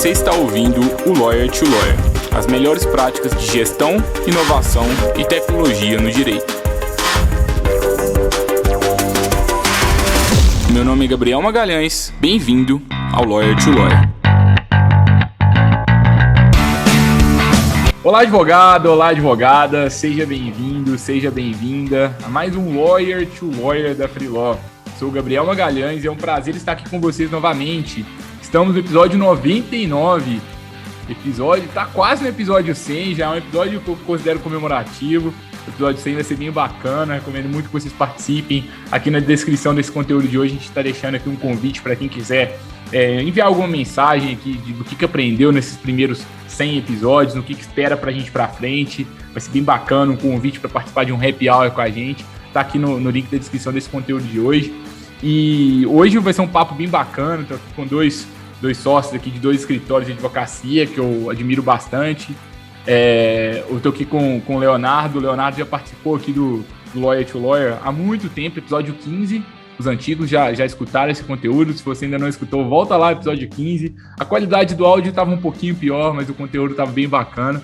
Você está ouvindo o Lawyer to Lawyer, as melhores práticas de gestão, inovação e tecnologia no direito. Meu nome é Gabriel Magalhães, bem-vindo ao Lawyer to Lawyer. Olá, advogado, olá, advogada, seja bem-vindo, seja bem-vinda a mais um Lawyer to Lawyer da Freelaw. Sou o Gabriel Magalhães e é um prazer estar aqui com vocês novamente. Estamos no episódio 99, está quase no episódio 100, já é um episódio que eu considero comemorativo. O episódio 100 vai ser bem bacana, recomendo muito que vocês participem. Aqui na descrição desse conteúdo de hoje a gente está deixando aqui um convite para quem quiser enviar alguma mensagem aqui do que aprendeu nesses primeiros 100 episódios, no que espera para a gente para frente. Vai ser bem bacana, um convite para participar de um happy hour com a gente. Está aqui no link da descrição desse conteúdo de hoje. E hoje vai ser um papo bem bacana, estou aqui com dois sócios aqui de 2 escritórios de advocacia que eu admiro bastante. Eu estou aqui com o Leonardo. O Leonardo já participou aqui do Lawyer to Lawyer há muito tempo, episódio 15. Os antigos já escutaram esse conteúdo. Se você ainda não escutou, volta lá, episódio 15. A qualidade do áudio estava um pouquinho pior, mas o conteúdo estava bem bacana.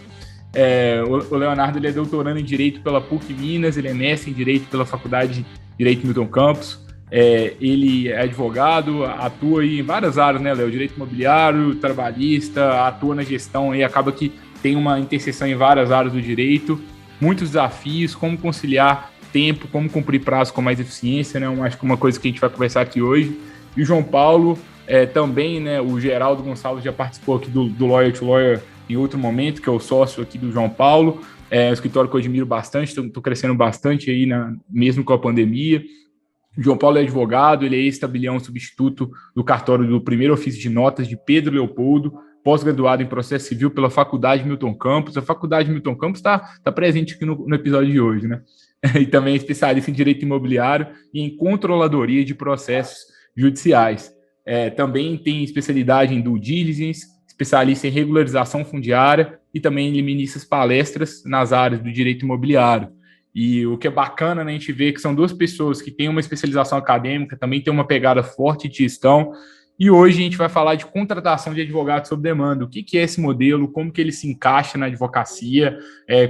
O Leonardo ele é doutorando em Direito pela PUC Minas, ele é mestre em Direito pela Faculdade de Direito Milton Campos. Ele é advogado, atua aí em várias áreas, né, Léo? Direito imobiliário, trabalhista, atua na gestão e acaba que tem uma interseção em várias áreas do direito. Muitos desafios, como conciliar tempo, como cumprir prazo com mais eficiência, né? Acho que uma coisa que a gente vai conversar aqui hoje. E o João Paulo também, né? O Geraldo Gonçalves já participou aqui do Lawyer to Lawyer em outro momento, que é o sócio aqui do João Paulo. É um escritório que eu admiro bastante, estou crescendo bastante aí, mesmo com a pandemia. O João Paulo é advogado, ele é ex-tabelião substituto do cartório do primeiro ofício de notas de Pedro Leopoldo, pós-graduado em processo civil pela Faculdade Milton Campos. A Faculdade Milton Campos está presente aqui no episódio de hoje, né? E também é especialista em direito imobiliário e em controladoria de processos judiciais. Também tem especialidade em due diligence, especialista em regularização fundiária e também ele ministra palestras nas áreas do direito imobiliário. E o que é bacana, né, a gente vê que são 2 pessoas que têm uma especialização acadêmica, também tem uma pegada forte de gestão. E hoje a gente vai falar de contratação de advogados sob demanda. O que é esse modelo, como que ele se encaixa na advocacia,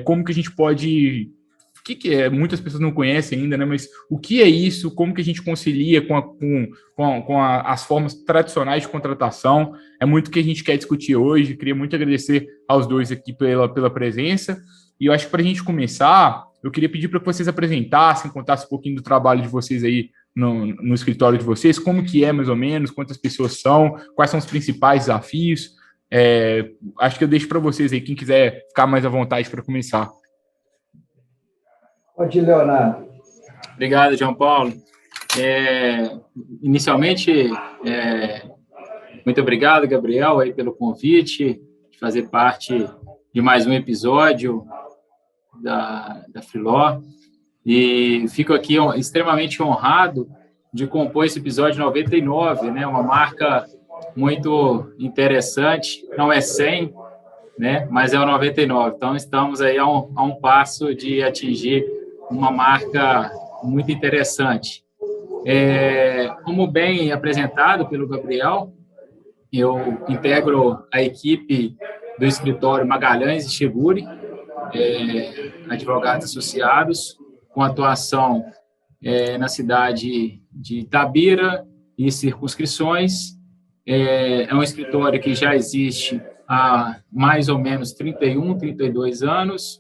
como que a gente pode... O que é? Muitas pessoas não conhecem ainda, né? Mas o que é isso? Como que a gente concilia com as formas tradicionais de contratação? É muito o que a gente quer discutir hoje. Queria muito agradecer aos 2 aqui pela presença. E eu acho que para a gente começar, eu queria pedir para que vocês apresentassem, contassem um pouquinho do trabalho de vocês aí no escritório de vocês, como que é mais ou menos, quantas pessoas são, quais são os principais desafios. Acho que eu deixo para vocês aí, quem quiser ficar mais à vontade para começar. Pode ir, Leonardo. Obrigado, João Paulo. Inicialmente, muito obrigado, Gabriel, aí, pelo convite, de fazer parte de mais um episódio da Freelaw. E fico aqui extremamente honrado de compor esse episódio 99, né? Uma marca muito interessante, não é 100, né? Mas é o 99. Então, estamos aí a um passo de atingir uma marca muito interessante. Como bem apresentado pelo Gabriel, eu integro a equipe do escritório Magalhães e Cheguri, advogados associados, com atuação na cidade de Itabira e circunscrições. É um escritório que já existe há mais ou menos 31, 32 anos.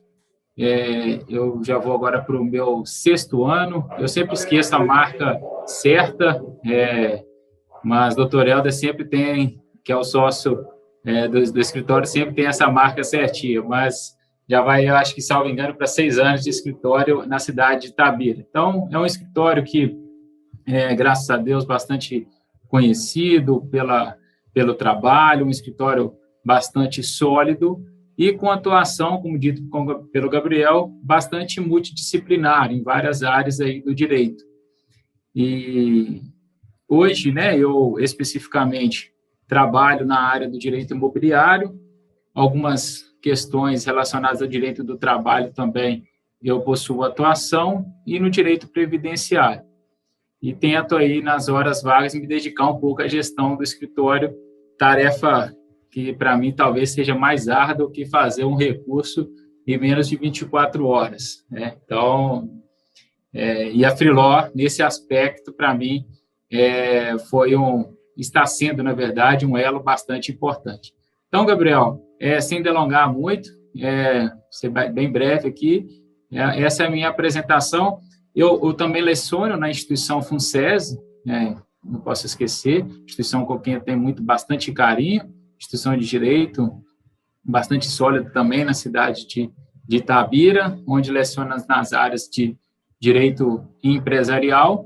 Eu já vou agora para o meu 6º ano. Eu sempre esqueço a marca certa, mas o Dr. Helder sempre tem, que é o sócio do escritório, sempre tem essa marca certinha, mas já vai, eu acho que, salvo engano, para 6 anos de escritório na cidade de Itabira. Então, é um escritório que, graças a Deus, bastante conhecido pelo trabalho, um escritório bastante sólido e com atuação, como dito pelo Gabriel, bastante multidisciplinar em várias áreas aí do direito. E hoje, né, eu especificamente trabalho na área do direito imobiliário, algumas questões relacionadas ao direito do trabalho também eu possuo atuação, e no direito previdenciário. E tento aí, nas horas vagas, me dedicar um pouco à gestão do escritório, tarefa que para mim talvez seja mais árduo que fazer um recurso em menos de 24 horas, né? Então, e a Freeló, nesse aspecto, para mim, está sendo, na verdade, um elo bastante importante. Então, Gabriel, sem delongar muito, ser bem breve aqui, essa é a minha apresentação. Eu também leciono na instituição FUNSESI, não posso esquecer, instituição com quem eu tenho bastante carinho, instituição de direito, bastante sólida também na cidade de Itabira, onde leciono nas áreas de direito empresarial.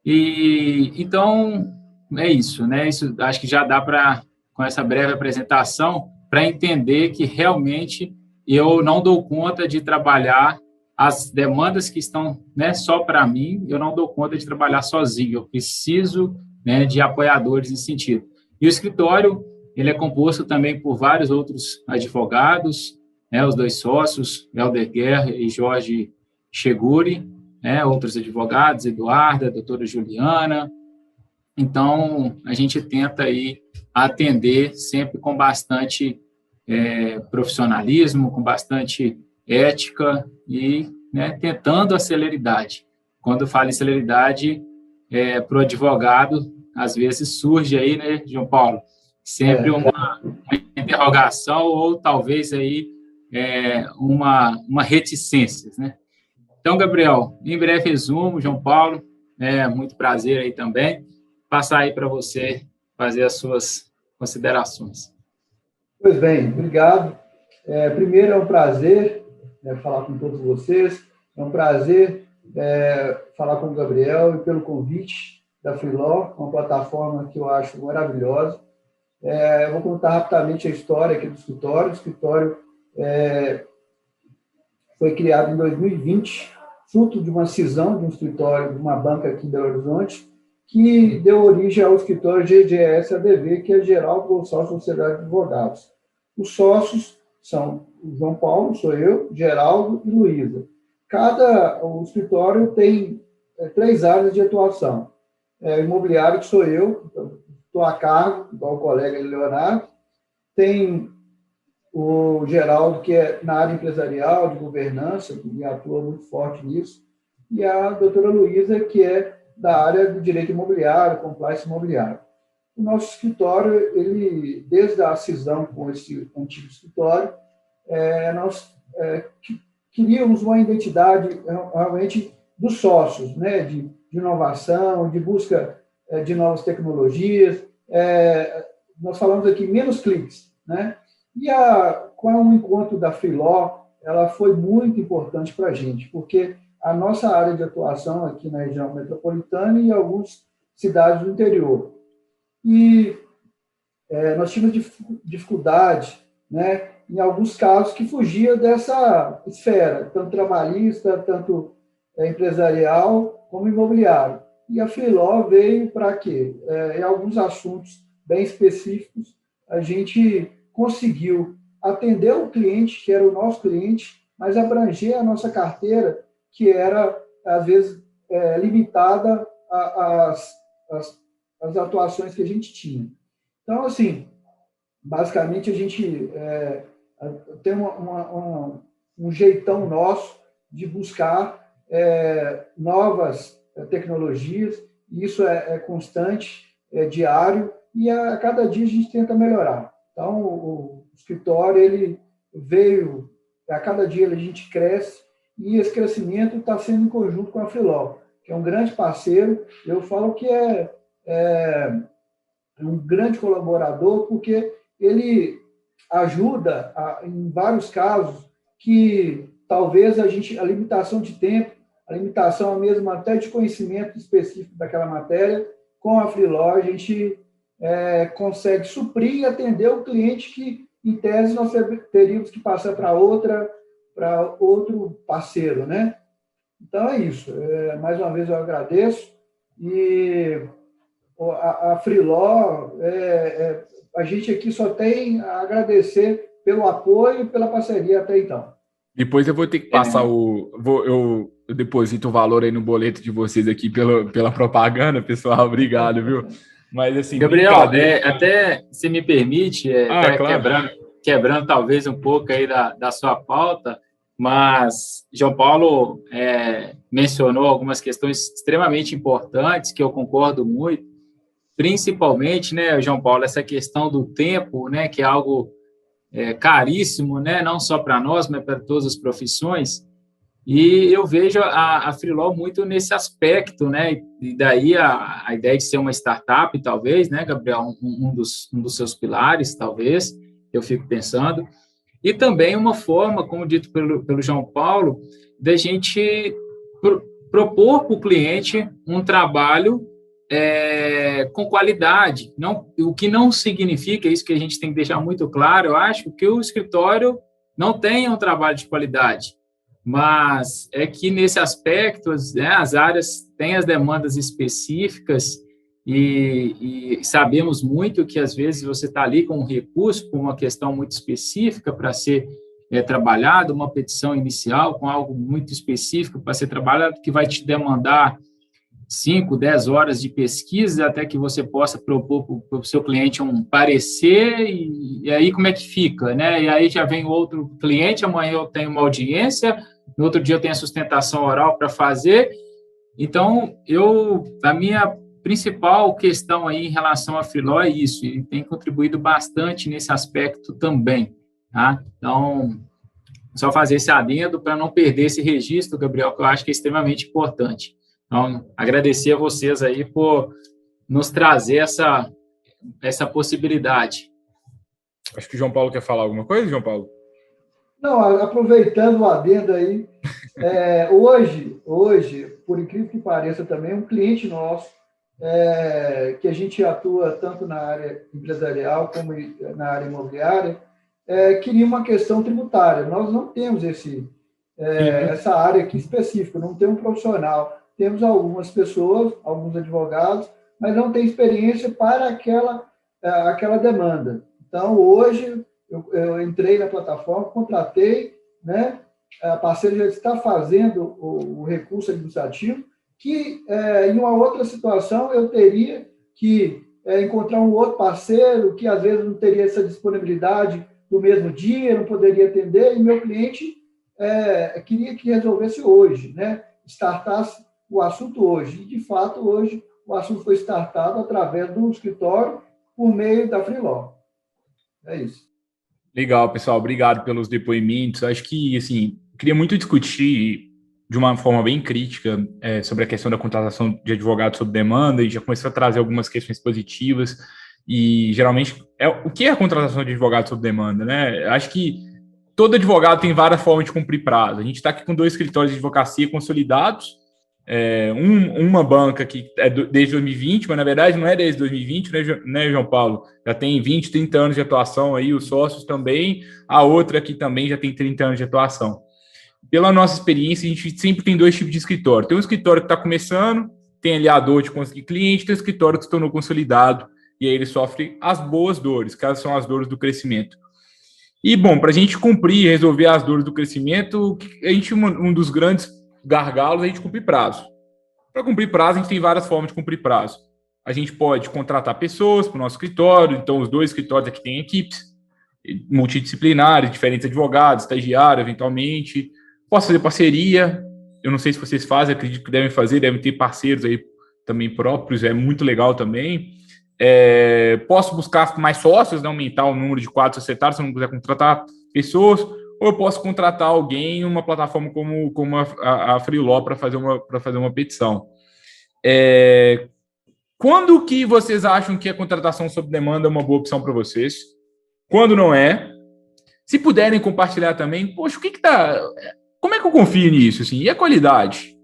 E então é isso, né? Isso acho que já dá para, com essa breve apresentação, para entender que realmente eu não dou conta de trabalhar as demandas que estão, né, só para mim, eu não dou conta de trabalhar sozinho, eu preciso, né, de apoiadores nesse sentido. E o escritório, ele é composto também por vários outros advogados, né, os 2 sócios, Helder Guerra e Jorge Cheguri, né, outros advogados, Eduarda, a doutora Juliana. Então, a gente tenta aí atender sempre com bastante profissionalismo, com bastante ética e, né, tentando a celeridade. Quando eu falo em celeridade, para o advogado, às vezes surge aí, né, João Paulo, sempre uma interrogação ou talvez aí uma reticência, né? Então, Gabriel, em breve resumo, João Paulo, muito prazer aí também, passar aí para você fazer as suas considerações. Pois bem, obrigado. Primeiro, é um prazer falar com todos vocês, é um prazer falar com o Gabriel e pelo convite da Freeló, uma plataforma que eu acho maravilhosa. Eu vou contar rapidamente a história aqui do escritório. O escritório foi criado em 2020, fruto de uma cisão de um escritório, de uma banca aqui em Belo Horizonte, que deu origem ao escritório GGS ADV, que é Geraldo Gonçalves Sociedade de Advogados. Os sócios são o João Paulo, sou eu, Geraldo e Luísa. O escritório tem 3 áreas de atuação. Imobiliário, que sou eu, estou a cargo, igual o colega Leonardo. Tem o Geraldo, que é na área empresarial, de governança, que atua muito forte nisso, e a doutora Luísa, que é da área do direito imobiliário, compliance imobiliário. O nosso escritório, ele, desde a cisão com esse antigo escritório, nós queríamos uma identidade realmente dos sócios, né, de inovação, de busca de novas tecnologias. Nós falamos aqui menos cliques, né? E com o encontro da Freeló, ela foi muito importante para a gente, porque a nossa área de atuação aqui na região metropolitana e em algumas cidades do interior. E nós tivemos dificuldade, né, em alguns casos que fugia dessa esfera, tanto trabalhista, tanto empresarial, como imobiliário. E a Freeló veio para quê? Em alguns assuntos bem específicos, a gente conseguiu atender o cliente, que era o nosso cliente, mas abranger a nossa carteira, que era, às vezes, limitada às atuações que a gente tinha. Então, assim, basicamente, a gente tem um jeitão nosso de buscar novas tecnologias, e isso é constante, é diário, e a cada dia a gente tenta melhorar. Então, o escritório, ele veio, a cada dia a gente cresce, e esse crescimento está sendo em conjunto com a Freeló, que é um grande parceiro. Eu falo que é um grande colaborador, porque ele ajuda em vários casos que talvez a limitação de tempo, a limitação mesmo até de conhecimento específico daquela matéria, com a Freeló a gente consegue suprir e atender o cliente que, em tese, nós teríamos que passar para outro parceiro, né? Então, é isso. Mais uma vez, eu agradeço. E a Freeló, a gente aqui só tem a agradecer pelo apoio e pela parceria até então. Depois eu vou ter que passar eu deposito o valor aí no boleto de vocês aqui pela propaganda, pessoal. Obrigado, viu? Mas, assim, Gabriel, até se me permite, claro. quebrando talvez um pouco aí da sua pauta, mas João Paulo mencionou algumas questões extremamente importantes que eu concordo muito, principalmente, né, João Paulo, essa questão do tempo, né, que é algo caríssimo, né, não só para nós, mas para todas as profissões. E eu vejo a Freeló muito nesse aspecto, né? E daí a ideia de ser uma startup, talvez, né, Gabriel, um dos seus pilares, talvez, eu fico pensando. E também uma forma, como dito pelo João Paulo, da gente propor para o cliente um trabalho com qualidade. Não, o que não significa, isso que a gente tem que deixar muito claro, eu acho, que o escritório não tenha um trabalho de qualidade. Mas é que, nesse aspecto, né, as áreas têm as demandas específicas e sabemos muito que, às vezes, você está ali com um recurso, com uma questão muito específica para ser trabalhado, uma petição inicial com algo muito específico para ser trabalhado, que vai te demandar 5, 10 horas de pesquisa até que você possa propor para o seu cliente um parecer, e aí como é que fica, né? E aí já vem outro cliente, amanhã eu tenho uma audiência, no outro dia eu tenho a sustentação oral para fazer. Então, a minha principal questão aí em relação à Freeló é isso, e tem contribuído bastante nesse aspecto também, tá? Então, só fazer esse adendo para não perder esse registro, Gabriel, que eu acho que é extremamente importante. Então, agradecer a vocês aí por nos trazer essa possibilidade. Acho que o João Paulo quer falar alguma coisa, João Paulo? Não, aproveitando o adendo aí, hoje, por incrível que pareça também, um cliente nosso, que a gente atua tanto na área empresarial como na área imobiliária, queria uma questão tributária. Nós não temos essa área aqui específica, não temos um profissional. Temos algumas pessoas, alguns advogados, mas não tem experiência para aquela demanda. Então, hoje, eu entrei na plataforma, contratei, né? A parceira já está fazendo o recurso administrativo, que em uma outra situação eu teria que encontrar um outro parceiro que às vezes não teria essa disponibilidade no mesmo dia, não poderia atender, e meu cliente queria que resolvesse hoje, né? Startasse o assunto hoje. E, de fato, hoje o assunto foi startado através do escritório por meio da Freeló. É isso. Legal, pessoal. Obrigado pelos depoimentos. Acho que, assim, queria muito discutir de uma forma bem crítica sobre a questão da contratação de advogados sob demanda, e já começou a trazer algumas questões positivas. E, geralmente, o que é a contratação de advogado sob demanda, né? Acho que todo advogado tem várias formas de cumprir prazo. A gente está aqui com 2 escritórios de advocacia consolidados, uma banca que é desde 2020, mas na verdade não é desde 2020, né, João Paulo? Já tem 20, 30 anos de atuação aí, os sócios também, a outra aqui também já tem 30 anos de atuação. Pela nossa experiência, a gente sempre tem 2 tipos de escritório. Tem um escritório que está começando, tem ali a dor de conseguir cliente, tem um escritório que se tornou consolidado, e aí ele sofre as boas dores, que são as dores do crescimento. E, bom, para a gente cumprir e resolver as dores do crescimento, um dos grandes gargalos é a gente cumprir prazo. Para cumprir prazo, a gente tem várias formas de cumprir prazo. A gente pode contratar pessoas para o nosso escritório, então os 2 escritórios aqui têm equipes multidisciplinares, diferentes advogados, estagiários, eventualmente. Posso fazer parceria, eu não sei se vocês fazem, acredito que devem ter parceiros aí também próprios, é muito legal também. Posso buscar mais sócios, né, aumentar o número de quadros societários, se eu não quiser contratar pessoas, ou eu posso contratar alguém em uma plataforma como a Freeló para fazer uma petição. Quando que vocês acham que a contratação sob demanda é uma boa opção para vocês? Quando não é? Se puderem compartilhar também, poxa, como é que eu confio nisso? Assim? E a qualidade?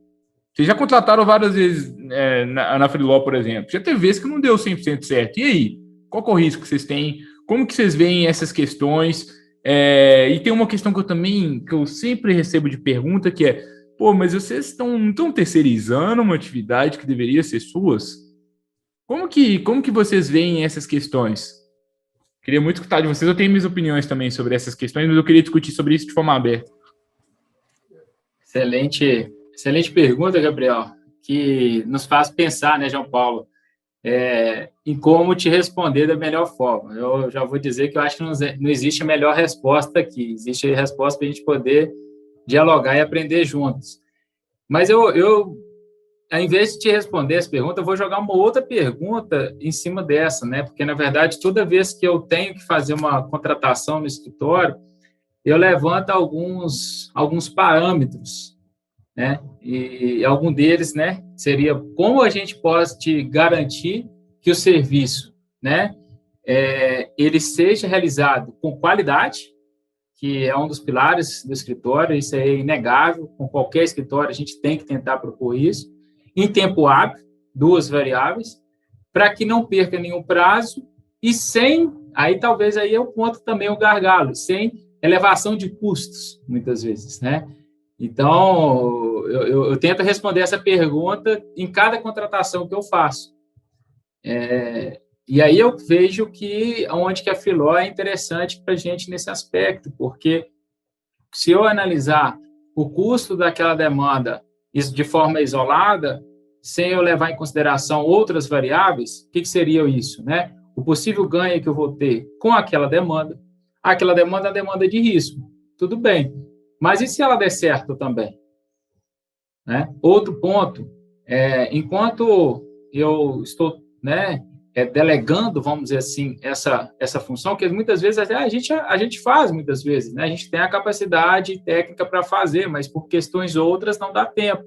Vocês já contrataram várias vezes na Freeló, por exemplo. Já teve vezes que não deu 100% certo. E aí? Qual é o risco que vocês têm? Como que vocês veem essas questões? E tem uma questão que eu sempre recebo de pergunta, que é, mas vocês estão terceirizando uma atividade que deveria ser suas? Como que vocês veem essas questões? Queria muito escutar de vocês. Eu tenho minhas opiniões também sobre essas questões, mas eu queria discutir sobre isso de forma aberta. Excelente pergunta, Gabriel, que nos faz pensar, né, João Paulo? em como te responder da melhor forma. Eu já vou dizer que eu acho que não existe a melhor resposta aqui, existe a resposta para a gente poder dialogar e aprender juntos. Mas eu, ao invés de te responder essa pergunta, eu vou jogar uma outra pergunta em cima dessa, né? Porque, na verdade, toda vez que eu tenho que fazer uma contratação no escritório, eu levanto alguns parâmetros, né? E algum deles, né, seria como a gente pode garantir que o serviço, né, ele seja realizado com qualidade, que é um dos pilares do escritório, isso é inegável, com qualquer escritório a gente tem que tentar propor isso, em tempo hábil, 2 variáveis, para que não perca nenhum prazo e sem, aí talvez aí é o ponto também, o gargalo, sem elevação de custos, muitas vezes, né? Então, eu tento responder essa pergunta em cada contratação que eu faço. E aí eu vejo que onde que a Filó é interessante para a gente nesse aspecto, porque se eu analisar o custo daquela demanda de forma isolada, sem eu levar em consideração outras variáveis, o que seria isso, né? O possível ganho que eu vou ter com aquela demanda é a demanda de risco, tudo bem. Mas e se ela der certo também? Né? Outro ponto, enquanto eu estou, né, delegando, vamos dizer assim, essa função, que muitas vezes a gente faz, muitas vezes, né? A gente tem a capacidade técnica para fazer, mas por questões outras não dá tempo.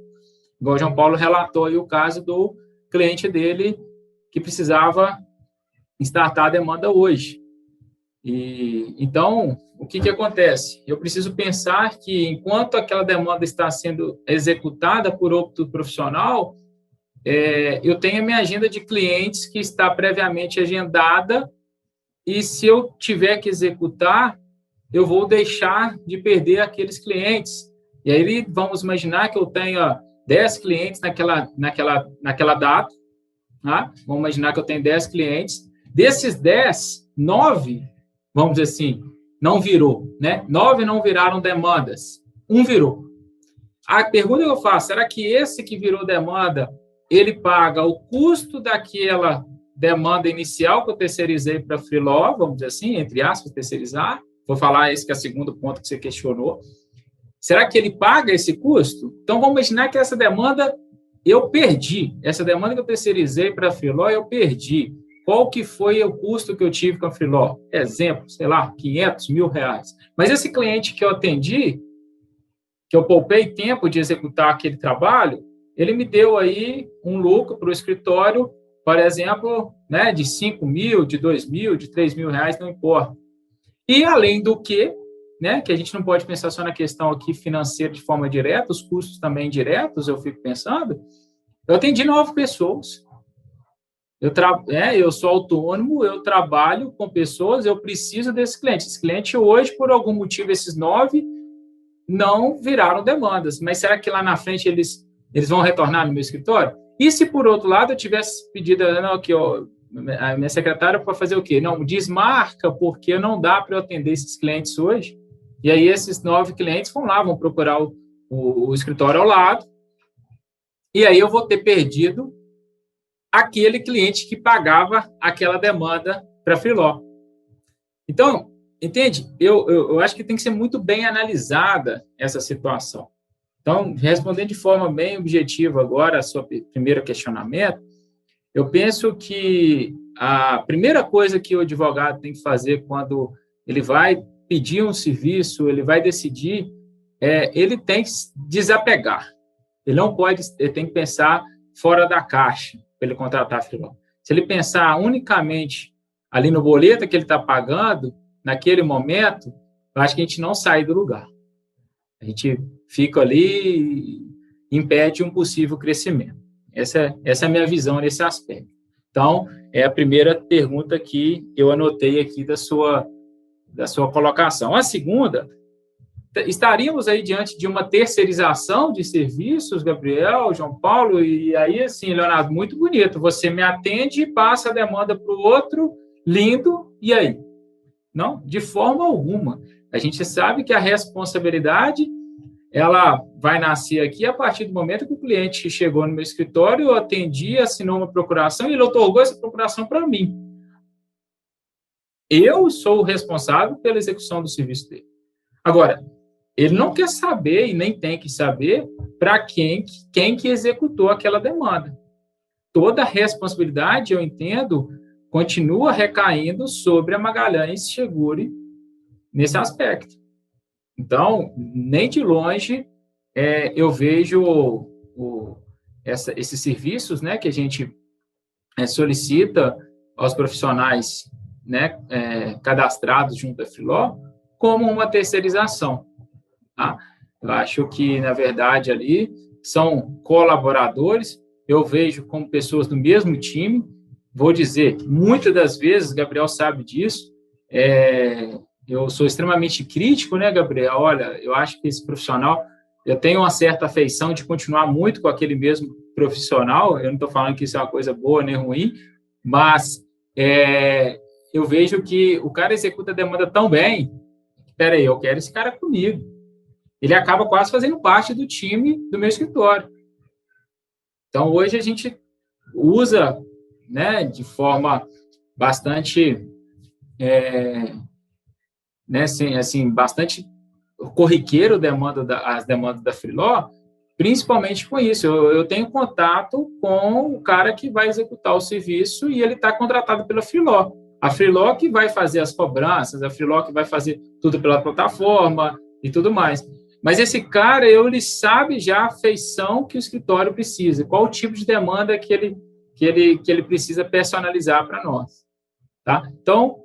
Igual o João Paulo relatou aí o caso do cliente dele que precisava startar a demanda hoje. Então, o que acontece? Eu preciso pensar que, enquanto aquela demanda está sendo executada por outro profissional, eu tenho a minha agenda de clientes que está previamente agendada e, se eu tiver que executar, eu vou deixar de perder aqueles clientes. E aí, vamos imaginar que eu tenha 10 clientes naquela data, tá? Vamos imaginar que eu tenho 10 clientes. Desses 10, 9, vamos dizer assim, não virou, né? 9 não viraram demandas, 1 virou. A pergunta que eu faço, será que esse que virou demanda, ele paga o custo daquela demanda inicial que eu terceirizei para a Freeló, vamos dizer assim, entre aspas, terceirizar? Vou falar esse que é o segundo ponto que você questionou. Será que ele paga esse custo? Então, vamos imaginar que essa demanda eu perdi. Essa demanda que eu terceirizei para a Freeló, eu perdi. Qual que foi o custo que eu tive com a Freeló? Exemplo, sei lá, 500 mil reais. Mas esse cliente que eu atendi, que eu poupei tempo de executar aquele trabalho, ele me deu aí um lucro para o escritório, por exemplo, né, de 5 mil, de 2 mil, de 3 mil reais, não importa. E, além do que, né, que a gente não pode pensar só na questão aqui financeira de forma direta, os custos também diretos, eu fico pensando, eu atendi 9 pessoas. Eu sou autônomo, eu trabalho com pessoas, eu preciso desse cliente. Esse cliente hoje, por algum motivo, esses 9 não viraram demandas. Mas será que lá na frente eles vão retornar no meu escritório? E se, por outro lado, eu tivesse pedido a minha secretária para fazer o quê? Não, desmarca, porque não dá para eu atender esses clientes hoje. E aí esses 9 clientes vão procurar o escritório ao lado, e aí eu vou ter perdido aquele cliente que pagava aquela demanda para a Freeló. Então, entende? Eu acho que tem que ser muito bem analisada essa situação. Então, respondendo de forma bem objetiva agora a sua primeiro questionamento, eu penso que a primeira coisa que o advogado tem que fazer quando ele vai pedir um serviço, ele vai decidir, ele tem que desapegar. Ele tem que pensar fora da caixa para ele contratar a Freeló. Se ele pensar unicamente ali no boleto que ele está pagando, naquele momento, eu acho que a gente não sai do lugar. A gente fica ali e impede um possível crescimento. Essa é a minha visão nesse aspecto. Então, é a primeira pergunta que eu anotei aqui da sua colocação. A segunda, estaríamos aí diante de uma terceirização de serviços, Gabriel, João Paulo, e aí, assim, Leonardo, muito bonito. Você me atende, passa a demanda para o outro, lindo, e aí? Não, de forma alguma. A gente sabe que a responsabilidade ela vai nascer aqui a partir do momento que o cliente chegou no meu escritório, eu atendi, assinou uma procuração e ele otorgou essa procuração para mim. Eu sou o responsável pela execução do serviço dele. Agora, ele não quer saber e nem tem que saber para quem que executou aquela demanda. Toda a responsabilidade, eu entendo, continua recaindo sobre a Magalhães Seguri nesse aspecto. Então, nem de longe eu vejo esses serviços, né, que a gente solicita aos profissionais, né, cadastrados junto à Filó, como uma terceirização. Tá? Eu acho que, na verdade, ali são colaboradores, eu vejo como pessoas do mesmo time. Vou dizer, muitas das vezes, Gabriel sabe disso, eu sou extremamente crítico, né, Gabriel? Olha, eu acho que esse profissional, eu tenho uma certa afeição de continuar muito com aquele mesmo profissional, eu não estou falando que isso é uma coisa boa nem ruim, mas eu vejo que o cara executa a demanda tão bem, espera aí, eu quero esse cara comigo. Ele acaba quase fazendo parte do time do meu escritório. Então, hoje a gente usa, né, de forma bastante, né, assim, bastante corriqueiro as demandas da Freeló, principalmente com isso. Eu tenho contato com o cara que vai executar o serviço e ele está contratado pela Freeló. A Freeló que vai fazer as cobranças, a Freeló que vai fazer tudo pela plataforma e tudo mais. Mas esse cara, ele sabe já a feição que o escritório precisa, qual o tipo de demanda que ele precisa personalizar para nós. Tá? Então,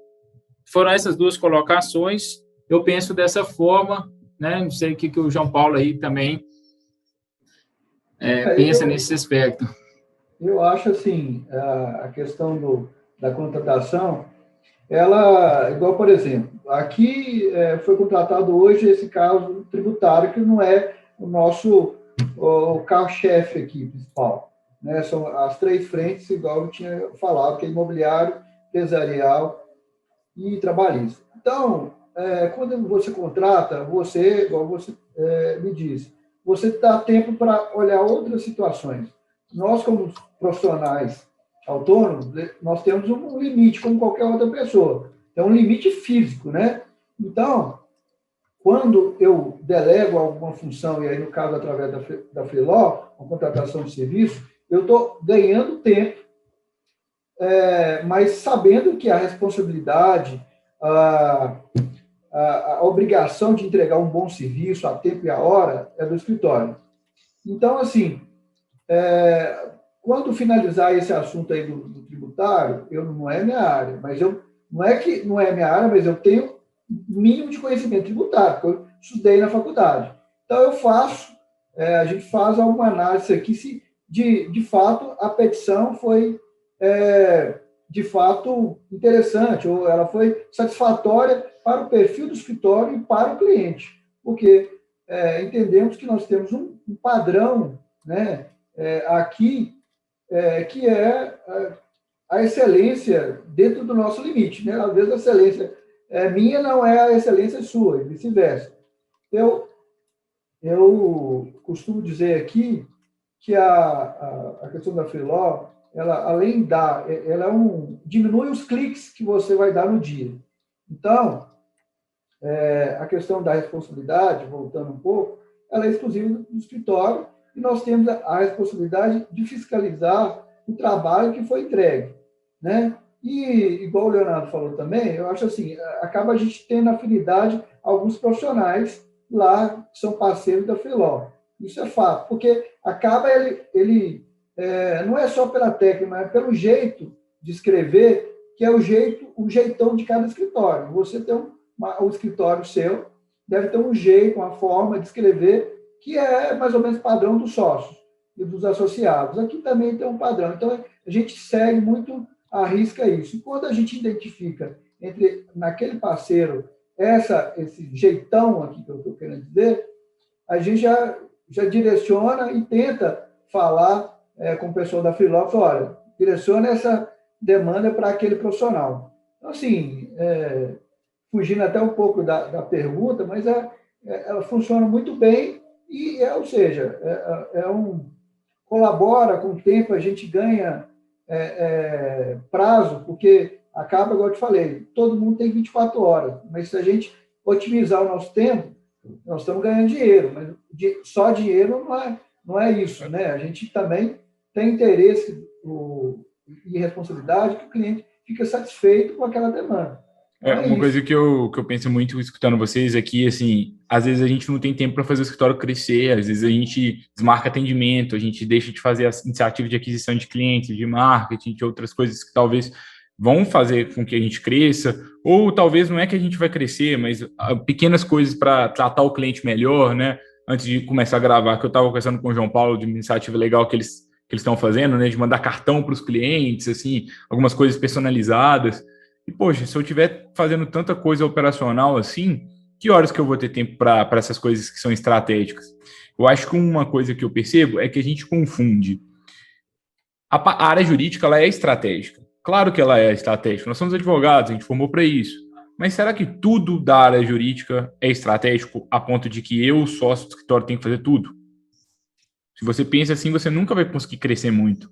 foram essas duas colocações. Eu penso dessa forma, né? Não sei o que o João Paulo aí também pensa nesse aspecto. Eu acho assim, a questão da contratação, ela, igual, por exemplo, aqui foi contratado hoje esse caso tributário, que não é o carro-chefe aqui, principal. Né? São as três frentes, igual eu tinha falado, que é imobiliário, empresarial e trabalhista. Então, quando você contrata, igual você me disse, você dá tempo para olhar outras situações. Nós, como profissionais autônomos, nós temos um limite, como qualquer outra pessoa. É um limite físico, né? Então, quando eu delego alguma função, e aí, no caso, através da Freeló, a contratação de serviço, eu estou ganhando tempo, mas sabendo que a responsabilidade, a obrigação de entregar um bom serviço a tempo e a hora é do escritório. Então, assim, quando finalizar esse assunto aí do tributário, não é minha área, mas não é que não é minha área, mas eu tenho mínimo de conhecimento tributário, porque eu estudei na faculdade. Então, a gente faz alguma análise aqui se, de fato, a petição foi, de fato, interessante, ou ela foi satisfatória para o perfil do escritório e para o cliente, porque entendemos que nós temos um padrão, né, aqui, que é a excelência dentro do nosso limite. Né? Às vezes a excelência minha não é a excelência sua, e vice-versa. Eu costumo dizer aqui que a questão da Freeló, ela, além ela diminui os cliques que você vai dar no dia. Então, a questão da responsabilidade, voltando um pouco, ela é exclusiva do escritório, e nós temos a responsabilidade de fiscalizar o trabalho que foi entregue. Né? E, igual o Leonardo falou também, eu acho assim, acaba a gente tendo afinidade a alguns profissionais lá que são parceiros da Freeló. Isso é fato, porque acaba ele não é só pela técnica, mas pelo jeito de escrever, que é o jeitão de cada escritório. Você tem um escritório seu, deve ter um jeito, uma forma de escrever que é mais ou menos padrão dos sócios e dos associados. Aqui também tem um padrão. Então, a gente segue muito à risca isso. E quando a gente identifica naquele parceiro esse jeitão aqui que eu estou querendo dizer, a gente já direciona e tenta falar com o pessoal da Freeló, olha, direciona essa demanda para aquele profissional. Então, assim, fugindo até um pouco da pergunta, mas ela funciona muito bem ou seja, colabora com o tempo, a gente ganha prazo, porque acaba, igual eu te falei, todo mundo tem 24 horas, mas se a gente otimizar o nosso tempo, nós estamos ganhando dinheiro, mas só dinheiro não é isso, né? A gente também tem interesse e responsabilidade que o cliente fica satisfeito com aquela demanda. Uma coisa que eu penso muito escutando vocês aqui, assim, às vezes a gente não tem tempo para fazer o escritório crescer, às vezes a gente desmarca atendimento, a gente deixa de fazer as iniciativas de aquisição de clientes, de marketing, de outras coisas que talvez vão fazer com que a gente cresça, ou talvez não é que a gente vai crescer, mas pequenas coisas para tratar o cliente melhor, né? Antes de começar a gravar, que eu estava conversando com o João Paulo de uma iniciativa legal que eles estão fazendo, né? De mandar cartão para os clientes, assim, algumas coisas personalizadas. E, poxa, se eu estiver fazendo tanta coisa operacional assim, que horas que eu vou ter tempo para essas coisas que são estratégicas? Eu acho que uma coisa que eu percebo é que a gente confunde. A área jurídica, ela é estratégica. Claro que ela é estratégica. Nós somos advogados, a gente formou para isso. Mas será que tudo da área jurídica é estratégico a ponto de que eu, sócio do escritório, tenho que fazer tudo? Se você pensa assim, você nunca vai conseguir crescer muito.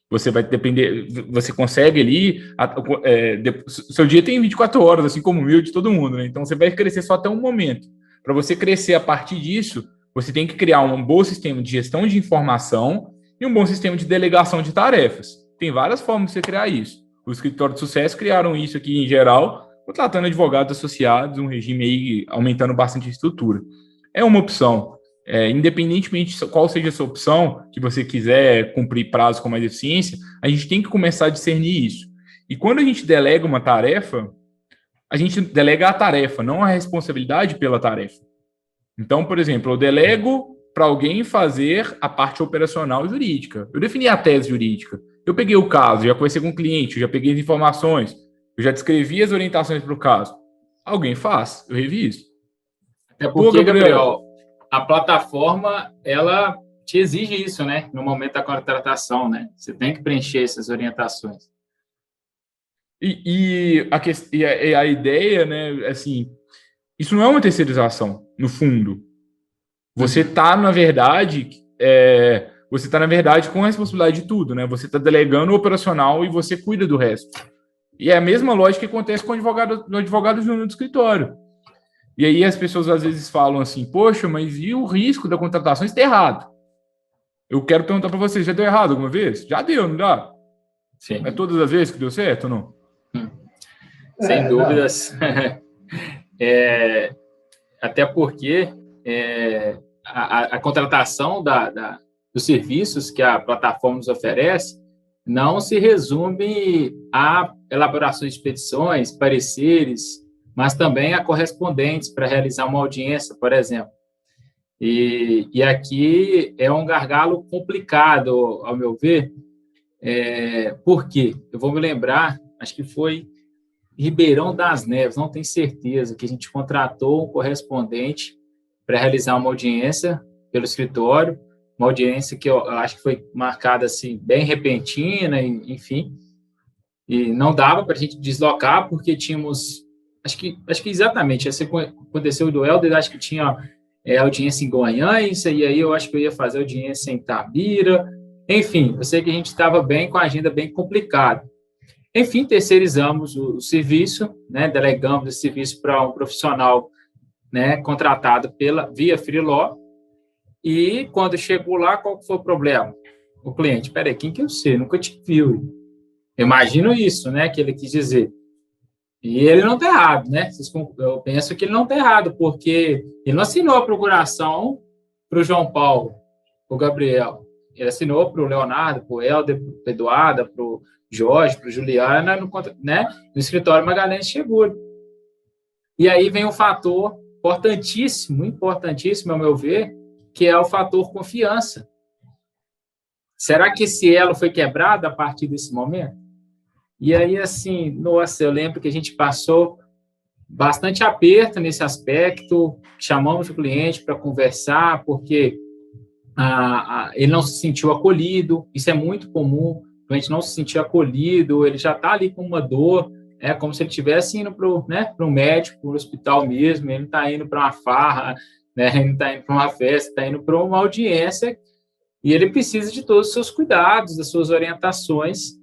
Você vai depender, você consegue ali, seu dia tem 24 horas, assim como o meu, de todo mundo, né? Então você vai crescer só até um momento. Para você crescer a partir disso, você tem que criar um bom sistema de gestão de informação e um bom sistema de delegação de tarefas. Tem várias formas de você criar isso. Os escritórios de sucesso criaram isso aqui em geral, contratando advogados associados, um regime aí aumentando bastante a estrutura. É uma opção. Independentemente de qual seja a sua opção, que você quiser cumprir prazo com mais eficiência, a gente tem que começar a discernir isso. E quando a gente delega uma tarefa, a gente delega a tarefa, não a responsabilidade pela tarefa. Então, por exemplo, eu delego para alguém fazer a parte operacional jurídica. Eu defini a tese jurídica. Eu peguei o caso, já conversei com o cliente, já peguei as informações, eu já descrevi as orientações para o caso. Alguém faz, eu reviso. Até porque, Gabriel, a plataforma, ela te exige isso, né? No momento da contratação, né? Você tem que preencher essas orientações. E a ideia, né? Assim, isso não é uma terceirização, no fundo. Você está, na verdade, com a responsabilidade de tudo, né? Você está delegando o operacional e você cuida do resto. E é a mesma lógica que acontece com o advogado júnior do escritório. E aí as pessoas às vezes falam assim, poxa, mas e o risco da contratação está errado? Eu quero perguntar para vocês, já deu errado alguma vez? Já deu, não dá? Sim. É todas as vezes que deu certo ou não? Sem dúvidas. Até porque a contratação dos serviços que a plataforma nos oferece não se resume a elaborações de petições, pareceres, mas também a correspondentes para realizar uma audiência, por exemplo. E aqui é um gargalo complicado, ao meu ver, por quê? Eu vou me lembrar, acho que foi Ribeirão das Neves, não tenho certeza, que a gente contratou um correspondente para realizar uma audiência pelo escritório, uma audiência que eu acho que foi marcada assim, bem repentina, enfim, e não dava para a gente deslocar, porque tínhamos... Acho que exatamente, essa aconteceu do Helder, acho que tinha audiência em Goiânia, e aí eu acho que eu ia fazer audiência em Itabira, enfim, eu sei que a gente estava bem com a agenda bem complicada. Enfim, terceirizamos o serviço, né, delegamos esse serviço para um profissional, né, contratado via Freeló, e quando chegou lá, qual foi o problema? O cliente, peraí, quem que eu sei? Nunca te viu. Eu imagino isso, né, que ele quis dizer. E ele não está errado, né? Eu penso que ele não está errado, porque ele não assinou a procuração para o João Paulo, para o Gabriel. Ele assinou para o Leonardo, para o Helder, para o Eduardo, para o Jorge, para o Juliana, no escritório Magalhães Seguro. E aí vem um fator importantíssimo, ao meu ver, que é o fator confiança. Será que esse elo foi quebrado a partir desse momento? E aí, assim, nossa, eu lembro que a gente passou bastante aperto nesse aspecto, chamamos o cliente para conversar, porque ele não se sentiu acolhido, isso é muito comum, o cliente não se sentir acolhido, ele já está ali com uma dor, como se ele estivesse indo para o médico, para o hospital mesmo, ele está indo para uma farra, né? Ele não está indo para uma festa, está indo para uma audiência e ele precisa de todos os seus cuidados, das suas orientações.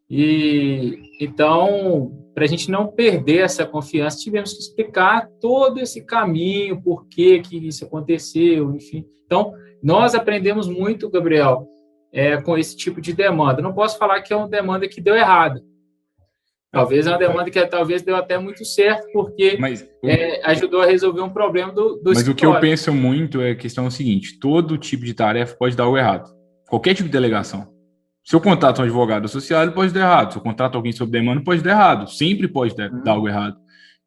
E então, para a gente não perder essa confiança, tivemos que explicar todo esse caminho, por que isso aconteceu, enfim. Então, nós aprendemos muito, Gabriel, com esse tipo de demanda. Não posso falar que é uma demanda que deu errado. Talvez é uma demanda que talvez deu até muito certo, porque ajudou a resolver um problema do Mas escritório. O que eu penso muito é a questão seguinte: todo tipo de tarefa pode dar algo errado. Qualquer tipo de delegação. Se eu contrato um advogado associado, ele pode dar errado. Se eu contrato alguém sob demanda, pode dar errado. Sempre pode dar algo errado.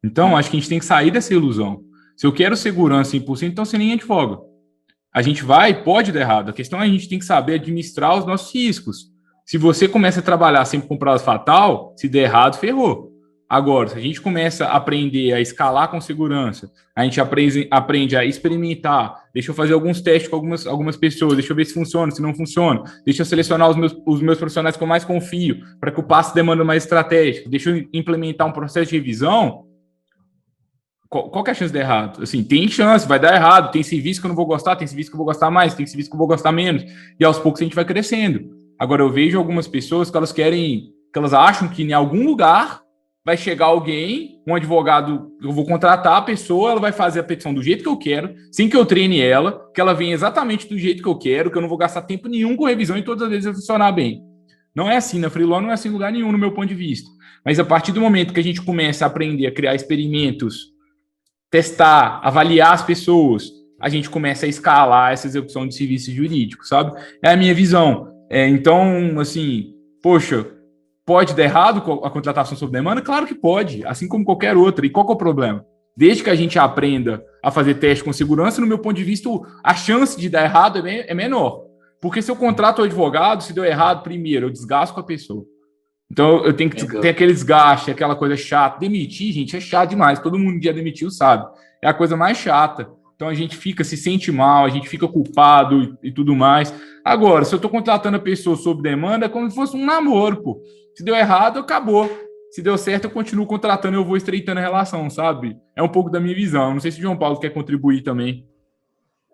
Então, acho que a gente tem que sair dessa ilusão. Se eu quero segurança 100%, então você nem advoga. A gente pode dar errado. A questão é a gente tem que saber administrar os nossos riscos. Se você começa a trabalhar sempre com prazo fatal, se der errado, ferrou. Agora, se a gente começa a aprender a escalar com segurança, a gente aprende a experimentar, deixa eu fazer alguns testes com algumas pessoas, deixa eu ver se funciona, se não funciona, deixa eu selecionar os meus profissionais que eu mais confio, para que eu passe demanda mais estratégica, deixa eu implementar um processo de revisão. Qual que é a chance de dar errado? Assim, tem chance, vai dar errado, tem serviço que eu não vou gostar, tem serviço que eu vou gostar mais, tem serviço que eu vou gostar menos, e aos poucos a gente vai crescendo. Agora, eu vejo algumas pessoas que elas acham que em algum lugar vai chegar alguém, um advogado, eu vou contratar a pessoa, ela vai fazer a petição do jeito que eu quero, sem que eu treine ela, que ela venha exatamente do jeito que eu quero, que eu não vou gastar tempo nenhum com revisão e todas as vezes vai funcionar bem. Não é assim, na Freeló não é assim em lugar nenhum, no meu ponto de vista. Mas a partir do momento que a gente começa a aprender a criar experimentos, testar, avaliar as pessoas, a gente começa a escalar essa execução de serviços jurídicos, sabe? É a minha visão. Então, assim, poxa, pode dar errado a contratação sob demanda? Claro que pode, assim como qualquer outra. E qual que é o problema? Desde que a gente aprenda a fazer teste com segurança, no meu ponto de vista, a chance de dar errado é menor. Porque se eu contrato o advogado, se deu errado, primeiro, eu desgasto com a pessoa. Então, eu tenho que ter aquele desgaste, aquela coisa chata. Demitir, gente, é chato demais. Todo mundo que já demitiu sabe. É a coisa mais chata. Então, a gente se sente mal, a gente fica culpado e tudo mais. Agora, se eu estou contratando a pessoa sob demanda, é como se fosse um namoro, pô. Se deu errado, acabou. Se deu certo, eu continuo contratando e eu vou estreitando a relação, sabe? É um pouco da minha visão. Não sei se o João Paulo quer contribuir também.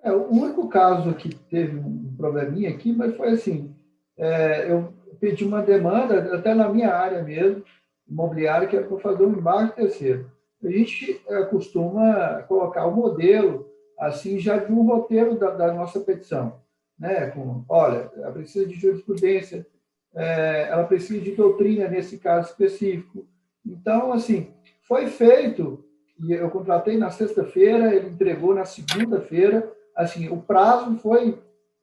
O único caso que teve um probleminha aqui, mas foi assim, eu pedi uma demanda, até na minha área mesmo, imobiliária, que é para fazer um embarque terceiro. A gente costuma colocar o modelo, assim, já de um roteiro da nossa petição, né? Olha, ela precisa de jurisprudência, ela precisa de doutrina nesse caso específico. Então, assim, foi feito, e eu contratei na sexta-feira, ele entregou na segunda-feira, assim, o prazo foi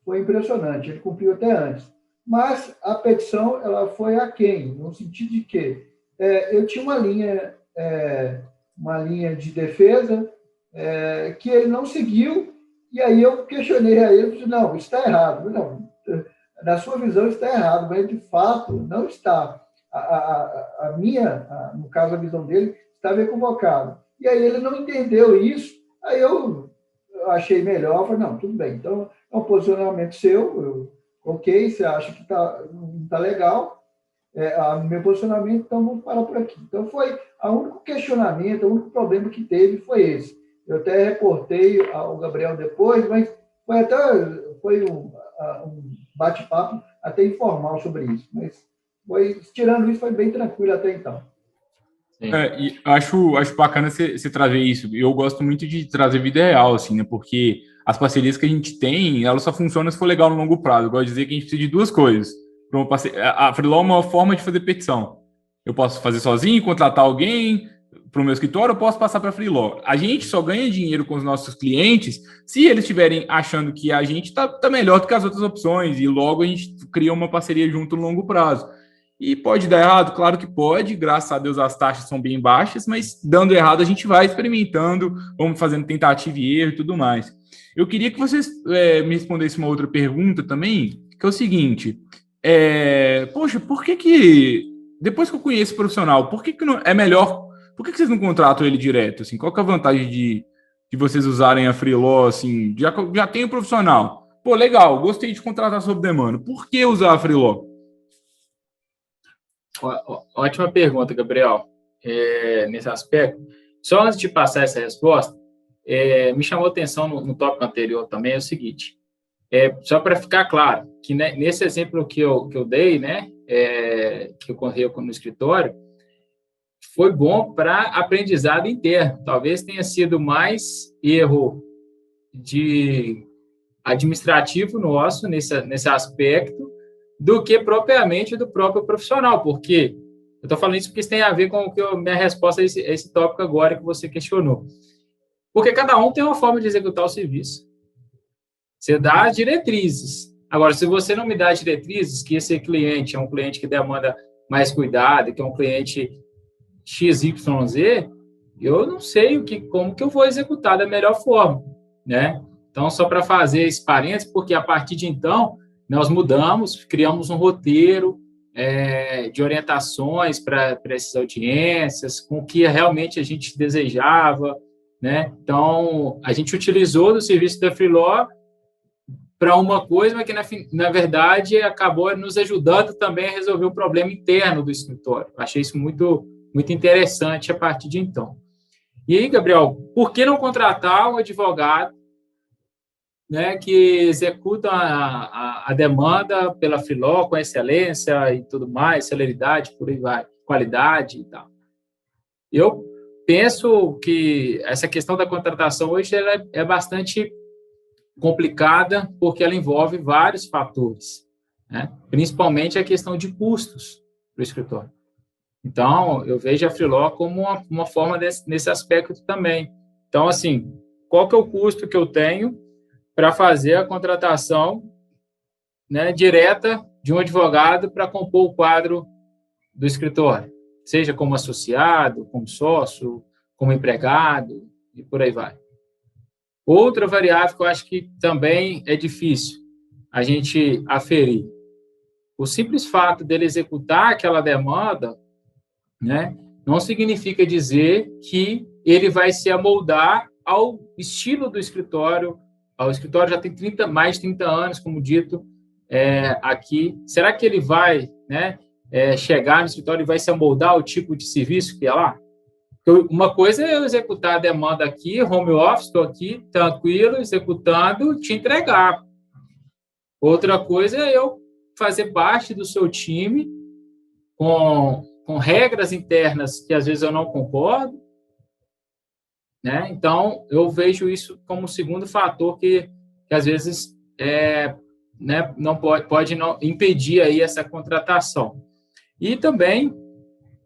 impressionante, ele cumpriu até antes. Mas a petição ela foi aquém, no sentido de que eu tinha uma linha de defesa que ele não seguiu, e aí eu questionei a ele, disse, não, isso está errado. Não, na sua visão está errado, mas de fato não está. No caso, a visão dele estava equivocada. E aí ele não entendeu isso, aí eu achei melhor, falei, não, tudo bem, então é um posicionamento seu, ok, você acha que não está legal, meu posicionamento, então vamos parar por aqui. Então foi o único questionamento, o único problema que teve foi esse. Eu até reportei ao Gabriel depois, mas foi um bate-papo até informal sobre isso. Mas tirando isso, foi bem tranquilo até então. E acho bacana você trazer isso. Eu gosto muito de trazer vida real, assim, né? Porque as parcerias que a gente tem, elas só funcionam se for legal no longo prazo. Eu gosto de dizer que a gente precisa de duas coisas. A Freeló é uma forma de fazer petição. Eu posso fazer sozinho, contratar alguém para o meu escritório, eu posso passar para a Freeló. A gente só ganha dinheiro com os nossos clientes se eles estiverem achando que a gente tá melhor do que as outras opções, e logo a gente cria uma parceria junto no longo prazo. E pode dar errado? Claro que pode, graças a Deus as taxas são bem baixas, mas dando errado a gente vai experimentando, vamos fazendo tentativa e erro e tudo mais. Eu queria que vocês me respondessem uma outra pergunta também, que é o seguinte, poxa, por que depois que eu conheço o profissional, por que não é melhor, por que vocês não contratam ele direto? Assim, qual que é a vantagem de vocês usarem a Freeló, assim, já tem o profissional? Pô, legal, gostei de contratar sob demanda, por que usar a Freeló? Ótima pergunta, Gabriel. Nesse aspecto, só antes de passar essa resposta, me chamou a atenção no tópico anterior também é o seguinte, só para ficar claro, que né, nesse exemplo que eu dei, né, que ocorreu no escritório, foi bom para aprendizado interno. Talvez tenha sido mais erro de administrativo nosso nesse aspecto do que propriamente do próprio profissional, porque eu estou falando isso porque isso tem a ver com o que minha resposta a esse tópico agora que você questionou. Porque cada um tem uma forma de executar o serviço. Você dá as diretrizes. Agora, se você não me dá as diretrizes, que esse cliente é um cliente que demanda mais cuidado, que é um cliente XYZ, eu não sei como que eu vou executar da melhor forma, né? Então, só para fazer esse parênteses, porque a partir de então, nós mudamos, criamos um roteiro de orientações para essas audiências, com o que realmente a gente desejava, né? Então, a gente utilizou do serviço da Freeló para uma coisa, mas que, na verdade, acabou nos ajudando também a resolver o problema interno do escritório. Achei isso muito, muito interessante a partir de então. E aí, Gabriel, por que não contratar um advogado, né, que executa a demanda pela Freeló com excelência e tudo mais, celeridade, por aí vai, qualidade e tal? Eu penso que essa questão da contratação hoje ela é bastante complicada, porque ela envolve vários fatores, né? Principalmente a questão de custos para o escritório. Então, eu vejo a Freeló como uma forma nesse aspecto também. Então, assim, qual que é o custo que eu tenho para fazer a contratação, né, direta de um advogado para compor o quadro do escritório, seja como associado, como sócio, como empregado, e por aí vai. Outra variável que eu acho que também é difícil a gente aferir. O simples fato dele executar aquela demanda, né, não significa dizer que ele vai se amoldar ao estilo do escritório. O escritório já tem mais de 30 anos, como dito aqui. Será que ele vai, né, chegar no escritório e vai se amoldar ao tipo de serviço que é lá? Uma coisa é eu executar a demanda aqui, home office, estou aqui, tranquilo, executando, te entregar. Outra coisa é eu fazer parte do seu time com regras internas que às vezes eu não concordo, né? Então, eu vejo isso como um segundo fator que às vezes né, não pode não impedir aí essa contratação. E também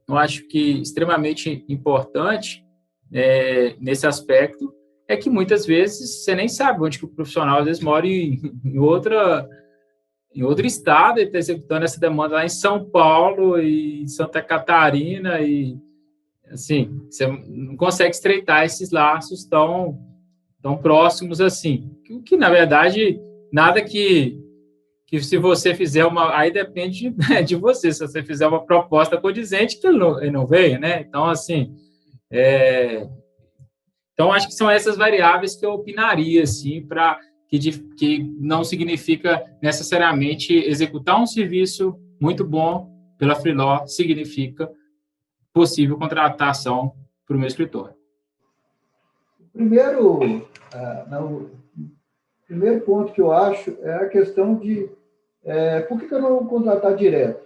eu acho que extremamente importante nesse aspecto é que muitas vezes você nem sabe onde que o profissional às vezes mora em outro estado e está executando essa demanda lá em São Paulo e Santa Catarina e assim, você não consegue estreitar esses laços tão próximos assim, que na verdade nada que se você fizer aí depende de você, se você fizer uma proposta condizente, que ele não veio, né? Então, assim, então acho que são essas variáveis que eu opinaria, assim, para que não significa necessariamente executar um serviço muito bom pela Freeló, significa possível contratação para o meu escritório. Primeiro ponto que eu acho é a questão de por que eu não contratar direto?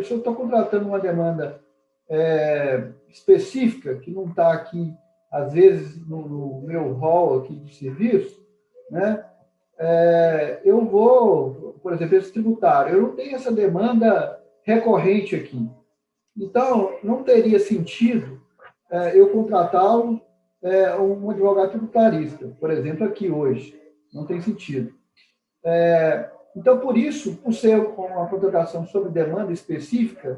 Se eu estou contratando uma demanda específica, que não está aqui, às vezes, no meu hall aqui de serviço, né? Eu vou, por exemplo, esse tributário, eu não tenho essa demanda recorrente aqui. Então, não teria sentido eu contratar um advogado tributarista, por exemplo, aqui hoje. Não tem sentido. Então, por isso, por ser uma contratação sob demanda específica,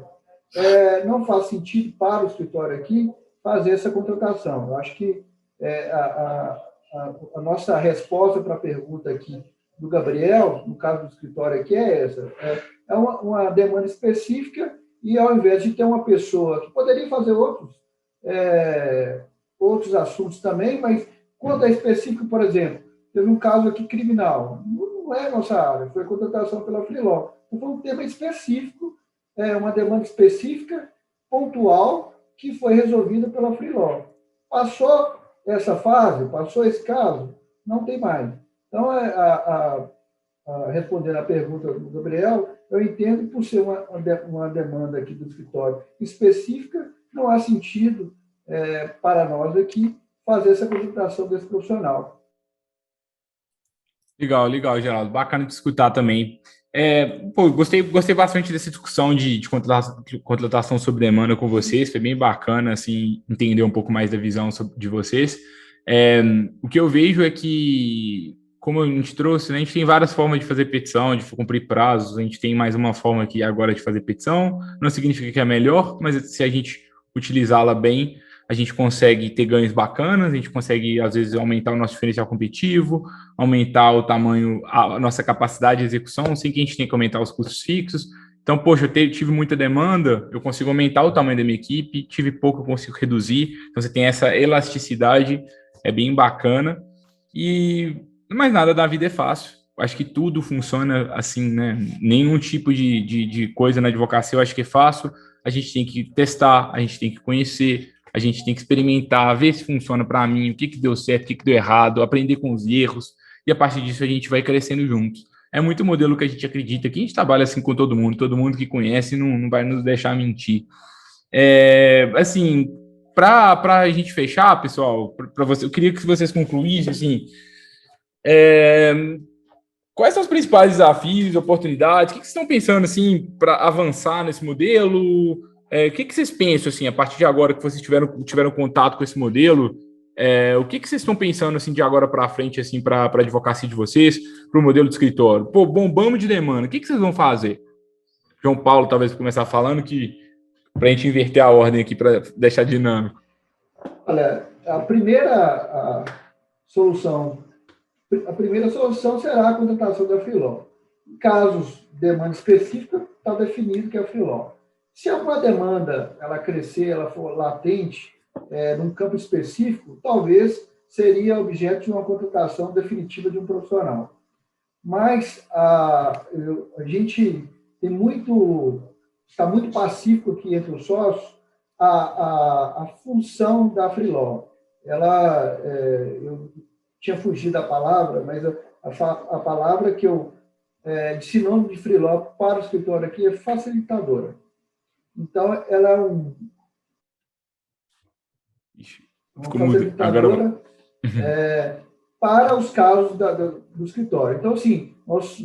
não faz sentido para o escritório aqui fazer essa contratação. Eu acho que a nossa resposta para a pergunta aqui do Gabriel, no caso do escritório aqui, é essa. É uma demanda específica e, ao invés de ter uma pessoa que poderia fazer outros assuntos também, mas quando é específico, por exemplo, teve um caso aqui criminal, não é nossa área, foi contratação pela Freeló. Então, foi um tema específico, uma demanda específica, pontual, que foi resolvida pela Freeló. Passou essa fase, passou esse caso, não tem mais. Então, respondendo à pergunta do Gabriel, eu entendo que, por ser uma demanda aqui do escritório específica, não há sentido para nós aqui fazer essa contratação desse profissional. Legal, legal, Geraldo. Bacana de escutar também. Gostei bastante dessa discussão de contratação sob demanda com vocês. Foi bem bacana, assim, entender um pouco mais da visão de vocês. O que eu vejo é que, como a gente trouxe, né, a gente tem várias formas de fazer petição, de cumprir prazos. A gente tem mais uma forma aqui agora de fazer petição. Não significa que é melhor, mas se a gente utilizá-la bem, a gente consegue ter ganhos bacanas, a gente consegue, às vezes, aumentar o nosso diferencial competitivo, aumentar o tamanho, a nossa capacidade de execução, sem que a gente tenha que aumentar os custos fixos. Então, poxa, eu tive muita demanda, eu consigo aumentar o tamanho da minha equipe, tive pouco, eu consigo reduzir. Então, você tem essa elasticidade, é bem bacana. E mais nada da vida é fácil. Acho que tudo funciona assim, né? Nenhum tipo de coisa na advocacia eu acho que é fácil. A gente tem que testar, a gente tem que conhecer, a gente tem que experimentar, ver se funciona para mim, o que deu certo, o que deu errado, aprender com os erros, e a partir disso a gente vai crescendo juntos. É muito o modelo que a gente acredita, que a gente trabalha assim com todo mundo que conhece não vai nos deixar mentir. Assim, para a gente fechar, pessoal, para você, eu queria que vocês concluíssem, assim, quais são os principais desafios, oportunidades, o que vocês estão pensando, assim, para avançar nesse modelo? O que vocês pensam, assim, a partir de agora que vocês tiveram contato com esse modelo? O que vocês estão pensando, assim, de agora para frente, assim, para a advocacia de vocês, para o modelo de escritório? Pô, bombamos de demanda, o que vocês vão fazer? João Paulo, talvez, começar falando para a gente inverter a ordem aqui, para deixar dinâmico. Olha, a primeira solução será a contratação da Freeló. Em casos de demanda específica, está definido que é a Freeló. Se alguma demanda ela crescer, ela for latente, num campo específico, talvez seria objeto de uma contratação definitiva de um profissional. Mas a gente está muito pacífico aqui entre os sócios a função da Freeló. Eu tinha fugido da palavra, mas a palavra que eu de sinônimo de Freeló para o escritório aqui é facilitadora. Então, ela é uma facilitadora para os casos do escritório. Então, assim, nós,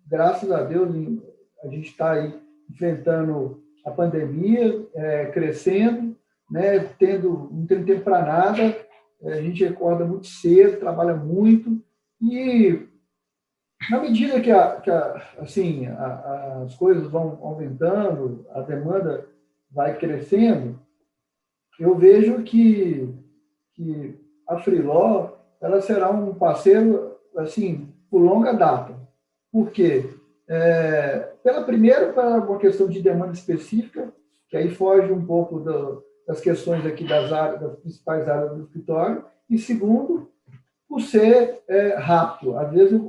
graças a Deus, a gente está aí enfrentando a pandemia, crescendo, né, não tendo tempo para nada, a gente acorda muito cedo, trabalha muito, e na medida que as coisas vão aumentando, a demanda vai crescendo, eu vejo que a Freeló ela será um parceiro assim, por longa data. Por quê? Pela uma questão de demanda específica, que aí foge um pouco das questões aqui das principais áreas do escritório, e segundo, por ser rápido. Às vezes,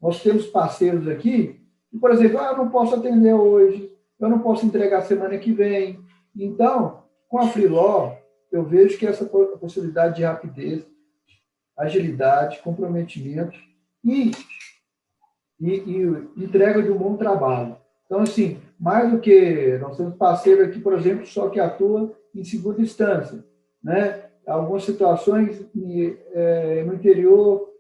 nós temos parceiros aqui, que, por exemplo, eu não posso atender hoje, eu não posso entregar semana que vem. Então, com a Freeló, eu vejo que essa possibilidade de rapidez, agilidade, comprometimento e entrega de um bom trabalho. Então, assim, mais do que nós temos parceiro aqui, por exemplo, só que atua em segunda instância, né? Algumas situações no interior.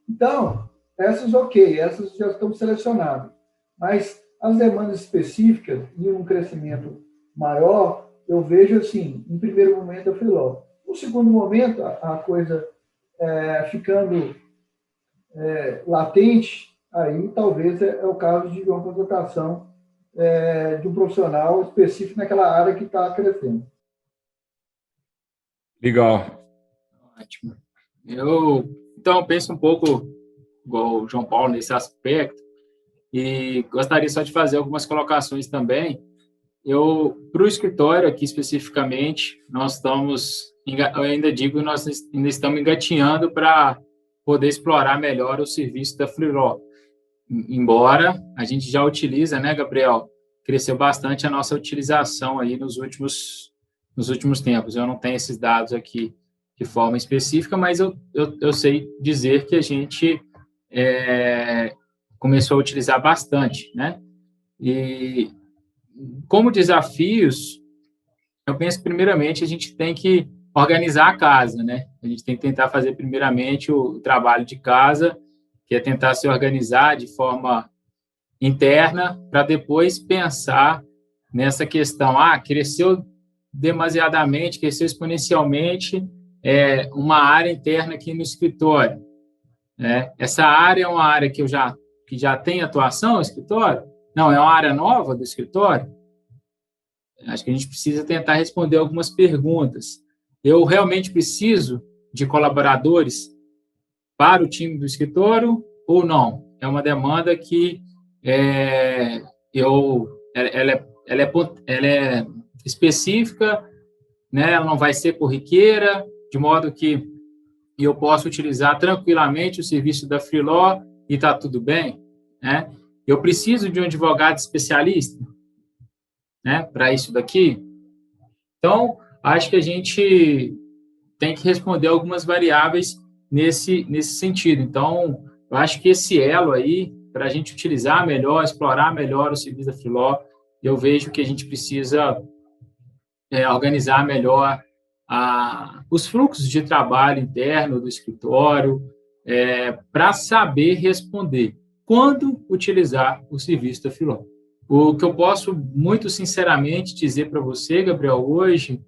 Então, essas já estão selecionadas. Mas as demandas específicas e um crescimento maior, eu vejo assim, em primeiro momento a Freeló. No segundo momento, a coisa ficando latente, aí talvez é o caso de uma contratação de um profissional específico naquela área que está crescendo. Legal. Ótimo. Então, penso um pouco igual o João Paulo nesse aspecto e gostaria só de fazer algumas colocações também. Para o escritório aqui especificamente, eu ainda digo, nós ainda estamos engatinhando para poder explorar melhor o serviço da Freeló. Embora a gente já utiliza, né, Gabriel? Cresceu bastante a nossa utilização aí nos últimos nos últimos tempos. Eu não tenho esses dados aqui de forma específica, mas eu sei dizer que a gente começou a utilizar bastante, né? E como desafios, eu penso que, primeiramente, a gente tem que organizar a casa, né? A gente tem que tentar fazer, primeiramente, o trabalho de casa, que é tentar se organizar de forma interna, para depois pensar nessa questão, cresceu demasiadamente, cresceu exponencialmente uma área interna aqui no escritório, né? Essa área é uma área que já tem atuação no escritório? Não, é uma área nova do escritório? Acho que a gente precisa tentar responder algumas perguntas. Eu realmente preciso de colaboradores para o time do escritório ou não? É uma demanda que ela é específica, né? Ela não vai ser corriqueira, de modo que eu posso utilizar tranquilamente o serviço da Freeló e está tudo bem, né? Eu preciso de um advogado especialista, né, para isso daqui. Então, acho que a gente tem que responder algumas variáveis nesse sentido. Então, eu acho que esse elo aí, para a gente utilizar melhor, explorar melhor o serviço da Freeló, eu vejo que a gente precisa organizar melhor os fluxos de trabalho interno do escritório, para saber responder quando utilizar o serviço da Freeló. O que eu posso, muito sinceramente, dizer para você, Gabriel, hoje,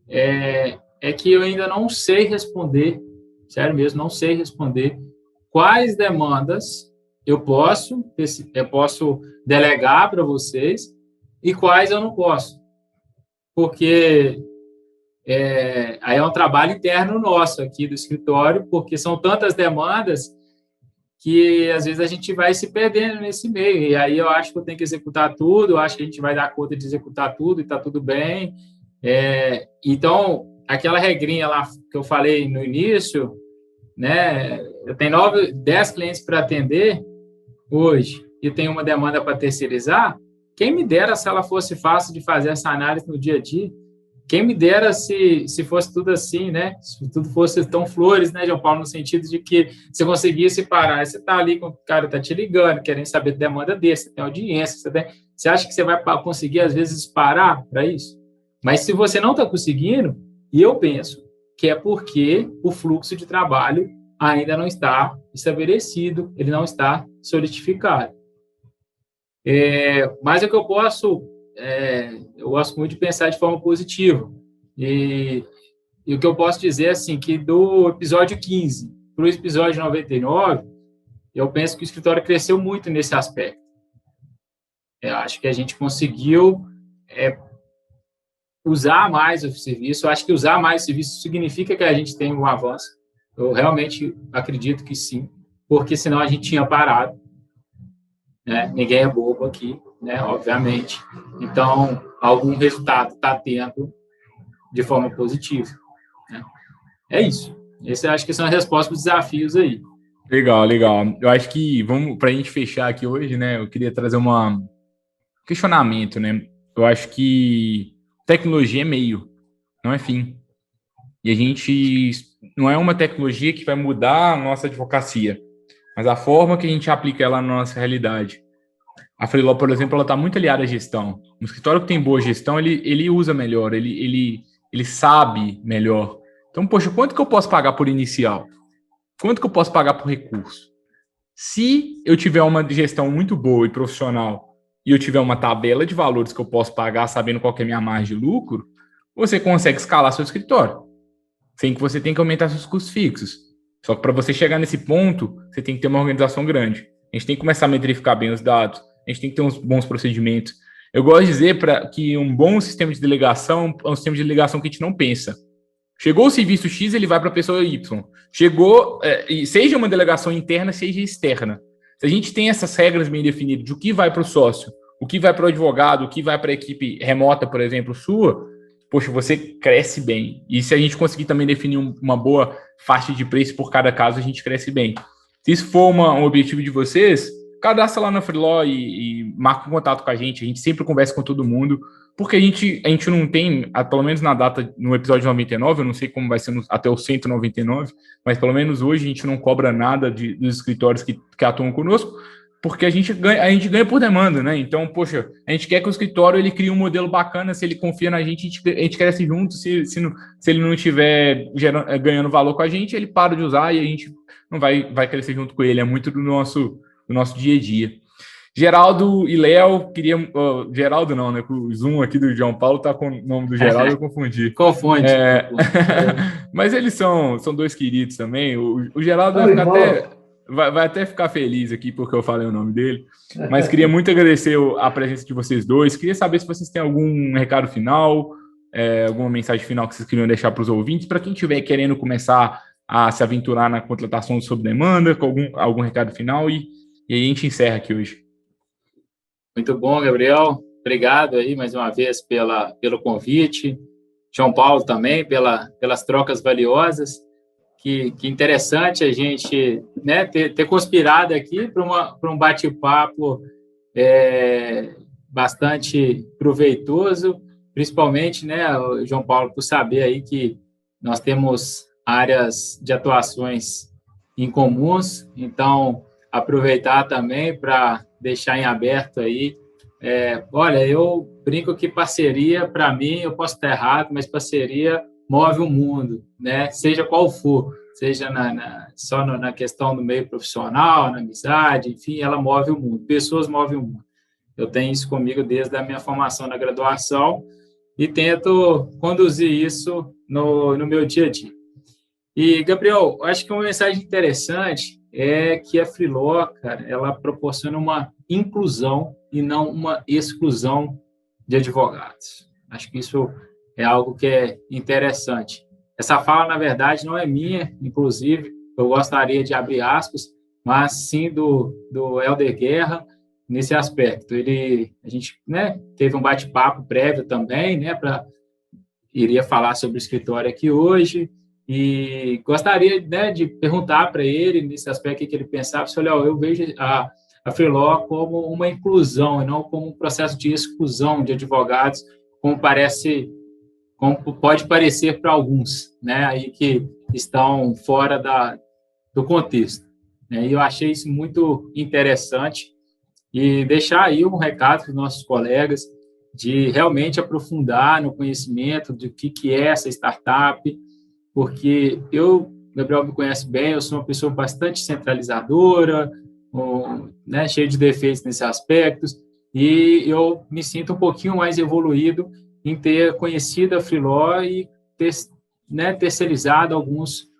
é que eu ainda não sei responder, sério mesmo, não sei responder quais demandas eu posso delegar para vocês e quais eu não posso. Porque aí é um trabalho interno nosso aqui do escritório, porque são tantas demandas que às vezes a gente vai se perdendo nesse meio, e aí eu acho que eu tenho que executar tudo, eu acho que a gente vai dar conta de executar tudo e está tudo bem. Então, aquela regrinha lá que eu falei no início, né, eu tenho 10 clientes para atender hoje e tenho uma demanda para terceirizar, quem me dera se ela fosse fácil de fazer essa análise no dia a dia. Quem me dera se fosse tudo assim, né? Se tudo fosse tão flores, né, João Paulo, no sentido de que você conseguisse parar, você está ali com o cara está te ligando, querendo saber da demanda dele, você tem audiência, você acha que você vai conseguir, às vezes, parar para isso? Mas se você não está conseguindo, e eu penso que é porque o fluxo de trabalho ainda não está estabelecido, ele não está solidificado. Mas o que eu posso... eu gosto muito de pensar de forma positiva. E o que eu posso dizer é assim, que do episódio 15 para o episódio 99, eu penso que o escritório cresceu muito nesse aspecto. Eu acho que a gente conseguiu usar mais o serviço. Eu acho que usar mais o serviço significa que a gente tem um avanço. Eu realmente acredito que sim, porque senão a gente tinha parado. Né? Ninguém é bobo aqui, né? Obviamente. Então, algum resultado está tendo de forma positiva. Né? É isso. Esse acho que são as respostas para os desafios aí. Legal. Eu acho que, para a gente fechar aqui hoje, né? Eu queria trazer um questionamento, né? Eu acho que tecnologia é meio, não é fim. E a gente não é uma tecnologia que vai mudar a nossa advocacia, mas a forma que a gente aplica ela na nossa realidade. A Freeló, por exemplo, ela está muito aliada à gestão. Um escritório que tem boa gestão, ele usa melhor, ele sabe melhor. Então, poxa, quanto que eu posso pagar por inicial? Quanto que eu posso pagar por recurso? Se eu tiver uma gestão muito boa e profissional e eu tiver uma tabela de valores que eu posso pagar sabendo qual que é a minha margem de lucro, você consegue escalar seu escritório, sem que você tenha que aumentar seus custos fixos. Só que para você chegar nesse ponto, você tem que ter uma organização grande. A gente tem que começar a metrificar bem os dados, a gente tem que ter uns bons procedimentos. Eu gosto de dizer que um bom sistema de delegação é um sistema de delegação que a gente não pensa. Chegou o serviço X, ele vai para a pessoa Y. Chegou, seja uma delegação interna, seja externa. Se a gente tem essas regras bem definidas de o que vai para o sócio, o que vai para o advogado, o que vai para a equipe remota, por exemplo, sua, poxa, você cresce bem. E se a gente conseguir também definir uma boa faixa de preço por cada caso, a gente cresce bem. Se isso for um objetivo de vocês, cadastra lá na Freeló e marca um contato com a gente. A gente sempre conversa com todo mundo, porque a gente não tem, pelo menos na data, no episódio 99, eu não sei como vai ser até o 199, mas pelo menos hoje a gente não cobra nada dos escritórios que atuam conosco, porque a gente ganha por demanda, né? Então, poxa, a gente quer que o escritório ele crie um modelo bacana, se ele confia na gente, a gente cresce junto, se ele não estiver ganhando valor com a gente, ele para de usar e a gente não vai crescer junto com ele, é muito do nosso dia a dia. Geraldo e Léo, Geraldo não, né? O Zoom aqui do João Paulo tá com o nome do Geraldo, eu confundi. Confunde. Mas eles são dois queridos também. O Geraldo vai até ficar feliz aqui porque eu falei o nome dele. Mas queria muito agradecer a presença de vocês dois. Queria saber se vocês têm algum recado final, alguma mensagem final que vocês queriam deixar para os ouvintes, para quem estiver querendo começar a se aventurar na contratação sob demanda, com algum recado final, e aí a gente encerra aqui hoje. Muito bom, Gabriel. Obrigado aí mais uma vez pelo convite. João Paulo também, pelas trocas valiosas. Que interessante a gente, né, ter conspirado aqui para um bate-papo bastante proveitoso, principalmente, né, João Paulo, por saber aí que nós temos áreas de atuações incomuns, então aproveitar também para deixar em aberto aí. Olha, eu brinco que parceria, para mim, eu posso estar errado, mas parceria move o mundo, né? Seja qual for, seja só na questão do meio profissional, na amizade, enfim, ela move o mundo. Pessoas movem o mundo. Eu tenho isso comigo desde a minha formação na graduação e tento conduzir isso no meu dia a dia. E, Gabriel, acho que uma mensagem interessante é que a Freeló, cara, ela proporciona uma inclusão e não uma exclusão de advogados. Acho que isso é algo que é interessante. Essa fala, na verdade, não é minha, inclusive, eu gostaria de abrir aspas, mas sim do Helder Guerra, nesse aspecto. A gente, né, teve um bate-papo prévio também, né, iria falar sobre o escritório aqui hoje, e gostaria, né, de perguntar para ele, nesse aspecto que ele pensava, olha, eu vejo a Freeló como uma inclusão e não como um processo de exclusão de advogados, como pode parecer para alguns, né, aí que estão fora do contexto. E eu achei isso muito interessante e deixar aí um recado para os nossos colegas de realmente aprofundar no conhecimento do que é essa startup, porque Gabriel me conhece bem, eu sou uma pessoa bastante centralizadora, né, cheio de defeitos nesses aspectos, e eu me sinto um pouquinho mais evoluído em ter conhecido a Freeló e ter, né, terceirizado alguns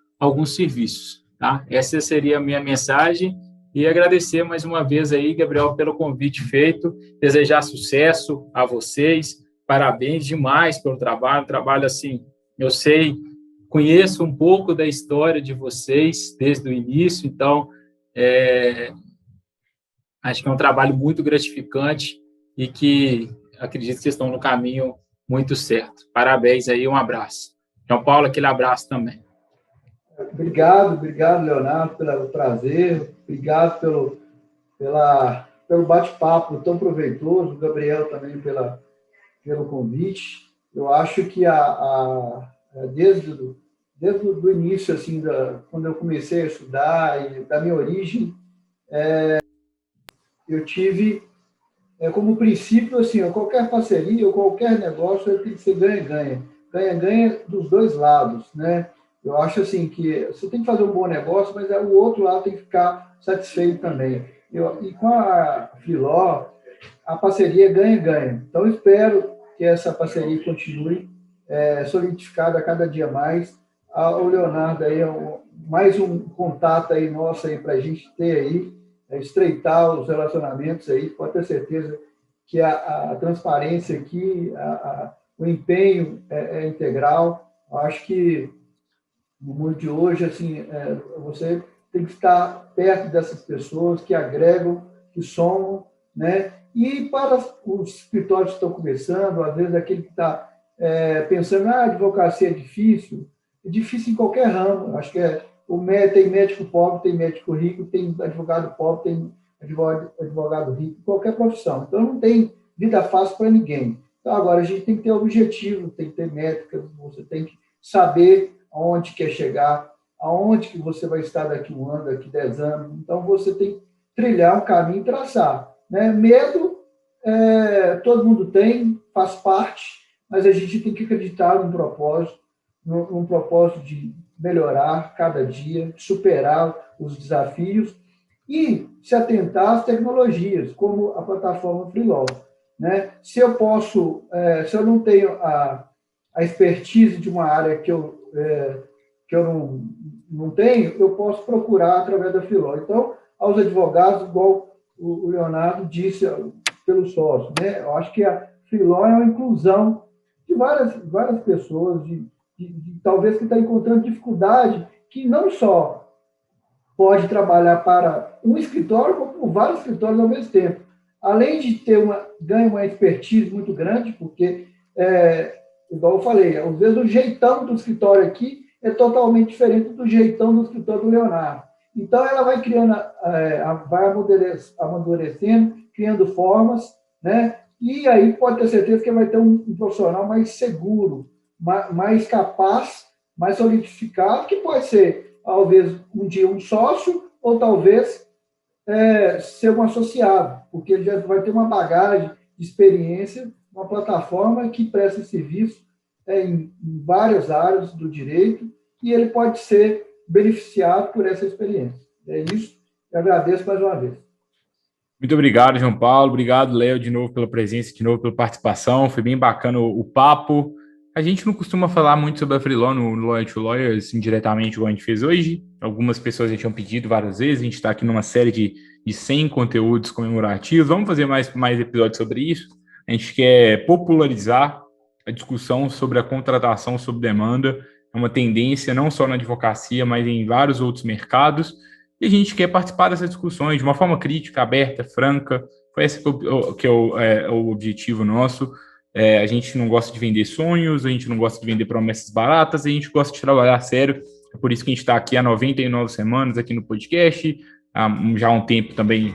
serviços. Tá? Essa seria a minha mensagem e agradecer mais uma vez aí, Gabriel, pelo convite feito, desejar sucesso a vocês, parabéns demais pelo trabalho assim, eu sei, conheço um pouco da história de vocês desde o início, então acho que é um trabalho muito gratificante e que acredito que vocês estão no caminho muito certo. Parabéns aí, um abraço. João Paulo, aquele abraço também. Obrigado, Leonardo, pelo prazer, obrigado pelo bate-papo tão proveitoso, Gabriel também pelo convite. Eu acho que desde o início, assim, quando eu comecei a estudar e da minha origem, eu tive como princípio, assim, qualquer parceria ou qualquer negócio tem que ser ganha-ganha. Ganha-ganha dos dois lados, né? Eu acho assim que você tem que fazer um bom negócio, mas o outro lado tem que ficar satisfeito também. E com a Freeló, a parceria ganha-ganha. Então, eu espero que essa parceria continue solidificada a cada dia mais. O Leonardo aí mais um contato aí nosso aí para a gente ter aí, estreitar os relacionamentos aí. Pode ter certeza que a transparência aqui, o empenho é integral. Eu acho que no mundo de hoje, assim, você tem que estar perto dessas pessoas que agregam, que somam, né? E para os escritórios que estão começando, às vezes aquele que está pensando, a advocacia é difícil em qualquer ramo. Acho que tem médico pobre, tem médico rico, tem advogado pobre, tem advogado rico, em qualquer profissão. Então, não tem vida fácil para ninguém. Então, agora, a gente tem que ter objetivo, tem que ter métricas, você tem que saber aonde quer chegar, aonde que você vai estar daqui 1 ano, daqui 10 anos. Então, você tem que trilhar um caminho e traçar. Né? Medo, todo mundo tem, faz parte, mas a gente tem que acreditar num propósito de melhorar cada dia, superar os desafios e se atentar às tecnologias, como a plataforma Freeló. Né? Se eu não tenho a expertise de uma área que eu não tenho, eu posso procurar através da Freeló. Então, aos advogados, igual o Leonardo disse pelo sócio, né? Eu acho que a Freeló é uma inclusão de várias pessoas, talvez que está encontrando dificuldade, que não só pode trabalhar para um escritório, como por vários escritórios ao mesmo tempo. Além de ganha uma expertise muito grande, porque, igual eu falei, às vezes o jeitão do escritório aqui é totalmente diferente do jeitão do escritório do Leonardo. Então, ela vai criando, vai amadurecendo, criando formas, né? E aí pode ter certeza que vai ter um profissional mais seguro, mais capaz, mais solidificado, que pode ser, talvez, um dia um sócio, ou talvez ser um associado, porque ele já vai ter uma bagagem de experiência, uma plataforma que presta serviço em várias áreas do direito, e ele pode ser beneficiado por essa experiência. É isso. Eu agradeço mais uma vez. Muito obrigado, João Paulo. Obrigado, Léo, de novo pela presença, de novo pela participação. Foi bem bacana o papo. A gente não costuma falar muito sobre a Freeló no Lawyer to Lawyer, assim, diretamente, igual a gente fez hoje. Algumas pessoas já tinham pedido várias vezes. A gente está aqui numa série de 100 conteúdos comemorativos. Vamos fazer mais episódios sobre isso. A gente quer popularizar a discussão sobre a contratação sob demanda. É uma tendência não só na advocacia, mas em vários outros mercados. E a gente quer participar dessas discussões de uma forma crítica, aberta, franca. Foi esse que é o objetivo nosso. A gente não gosta de vender sonhos, a gente não gosta de vender promessas baratas, a gente gosta de trabalhar a sério. É por isso que a gente está aqui há 99 semanas aqui no podcast, já há um tempo também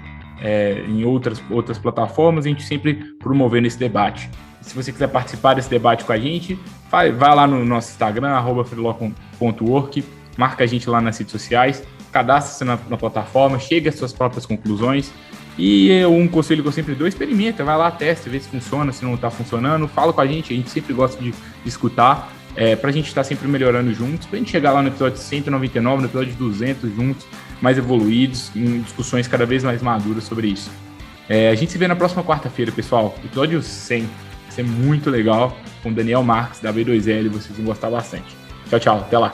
em outras plataformas, a gente sempre promovendo esse debate. Se você quiser participar desse debate com a gente, vai lá no nosso Instagram, @freeló.work, marca a gente lá nas redes sociais, cadastre-se na plataforma, chegue às suas próprias conclusões. E um conselho que eu sempre dou, experimenta, vai lá, testa, vê se funciona, se não está funcionando, fala com a gente sempre gosta de escutar, para a gente estar sempre melhorando juntos, para a gente chegar lá no episódio 199, no episódio 200 juntos, mais evoluídos, em discussões cada vez mais maduras sobre isso. A gente se vê na próxima quarta-feira, pessoal, episódio 100, vai ser muito legal, com o Daniel Marques, da B2L, vocês vão gostar bastante. Tchau, tchau, até lá.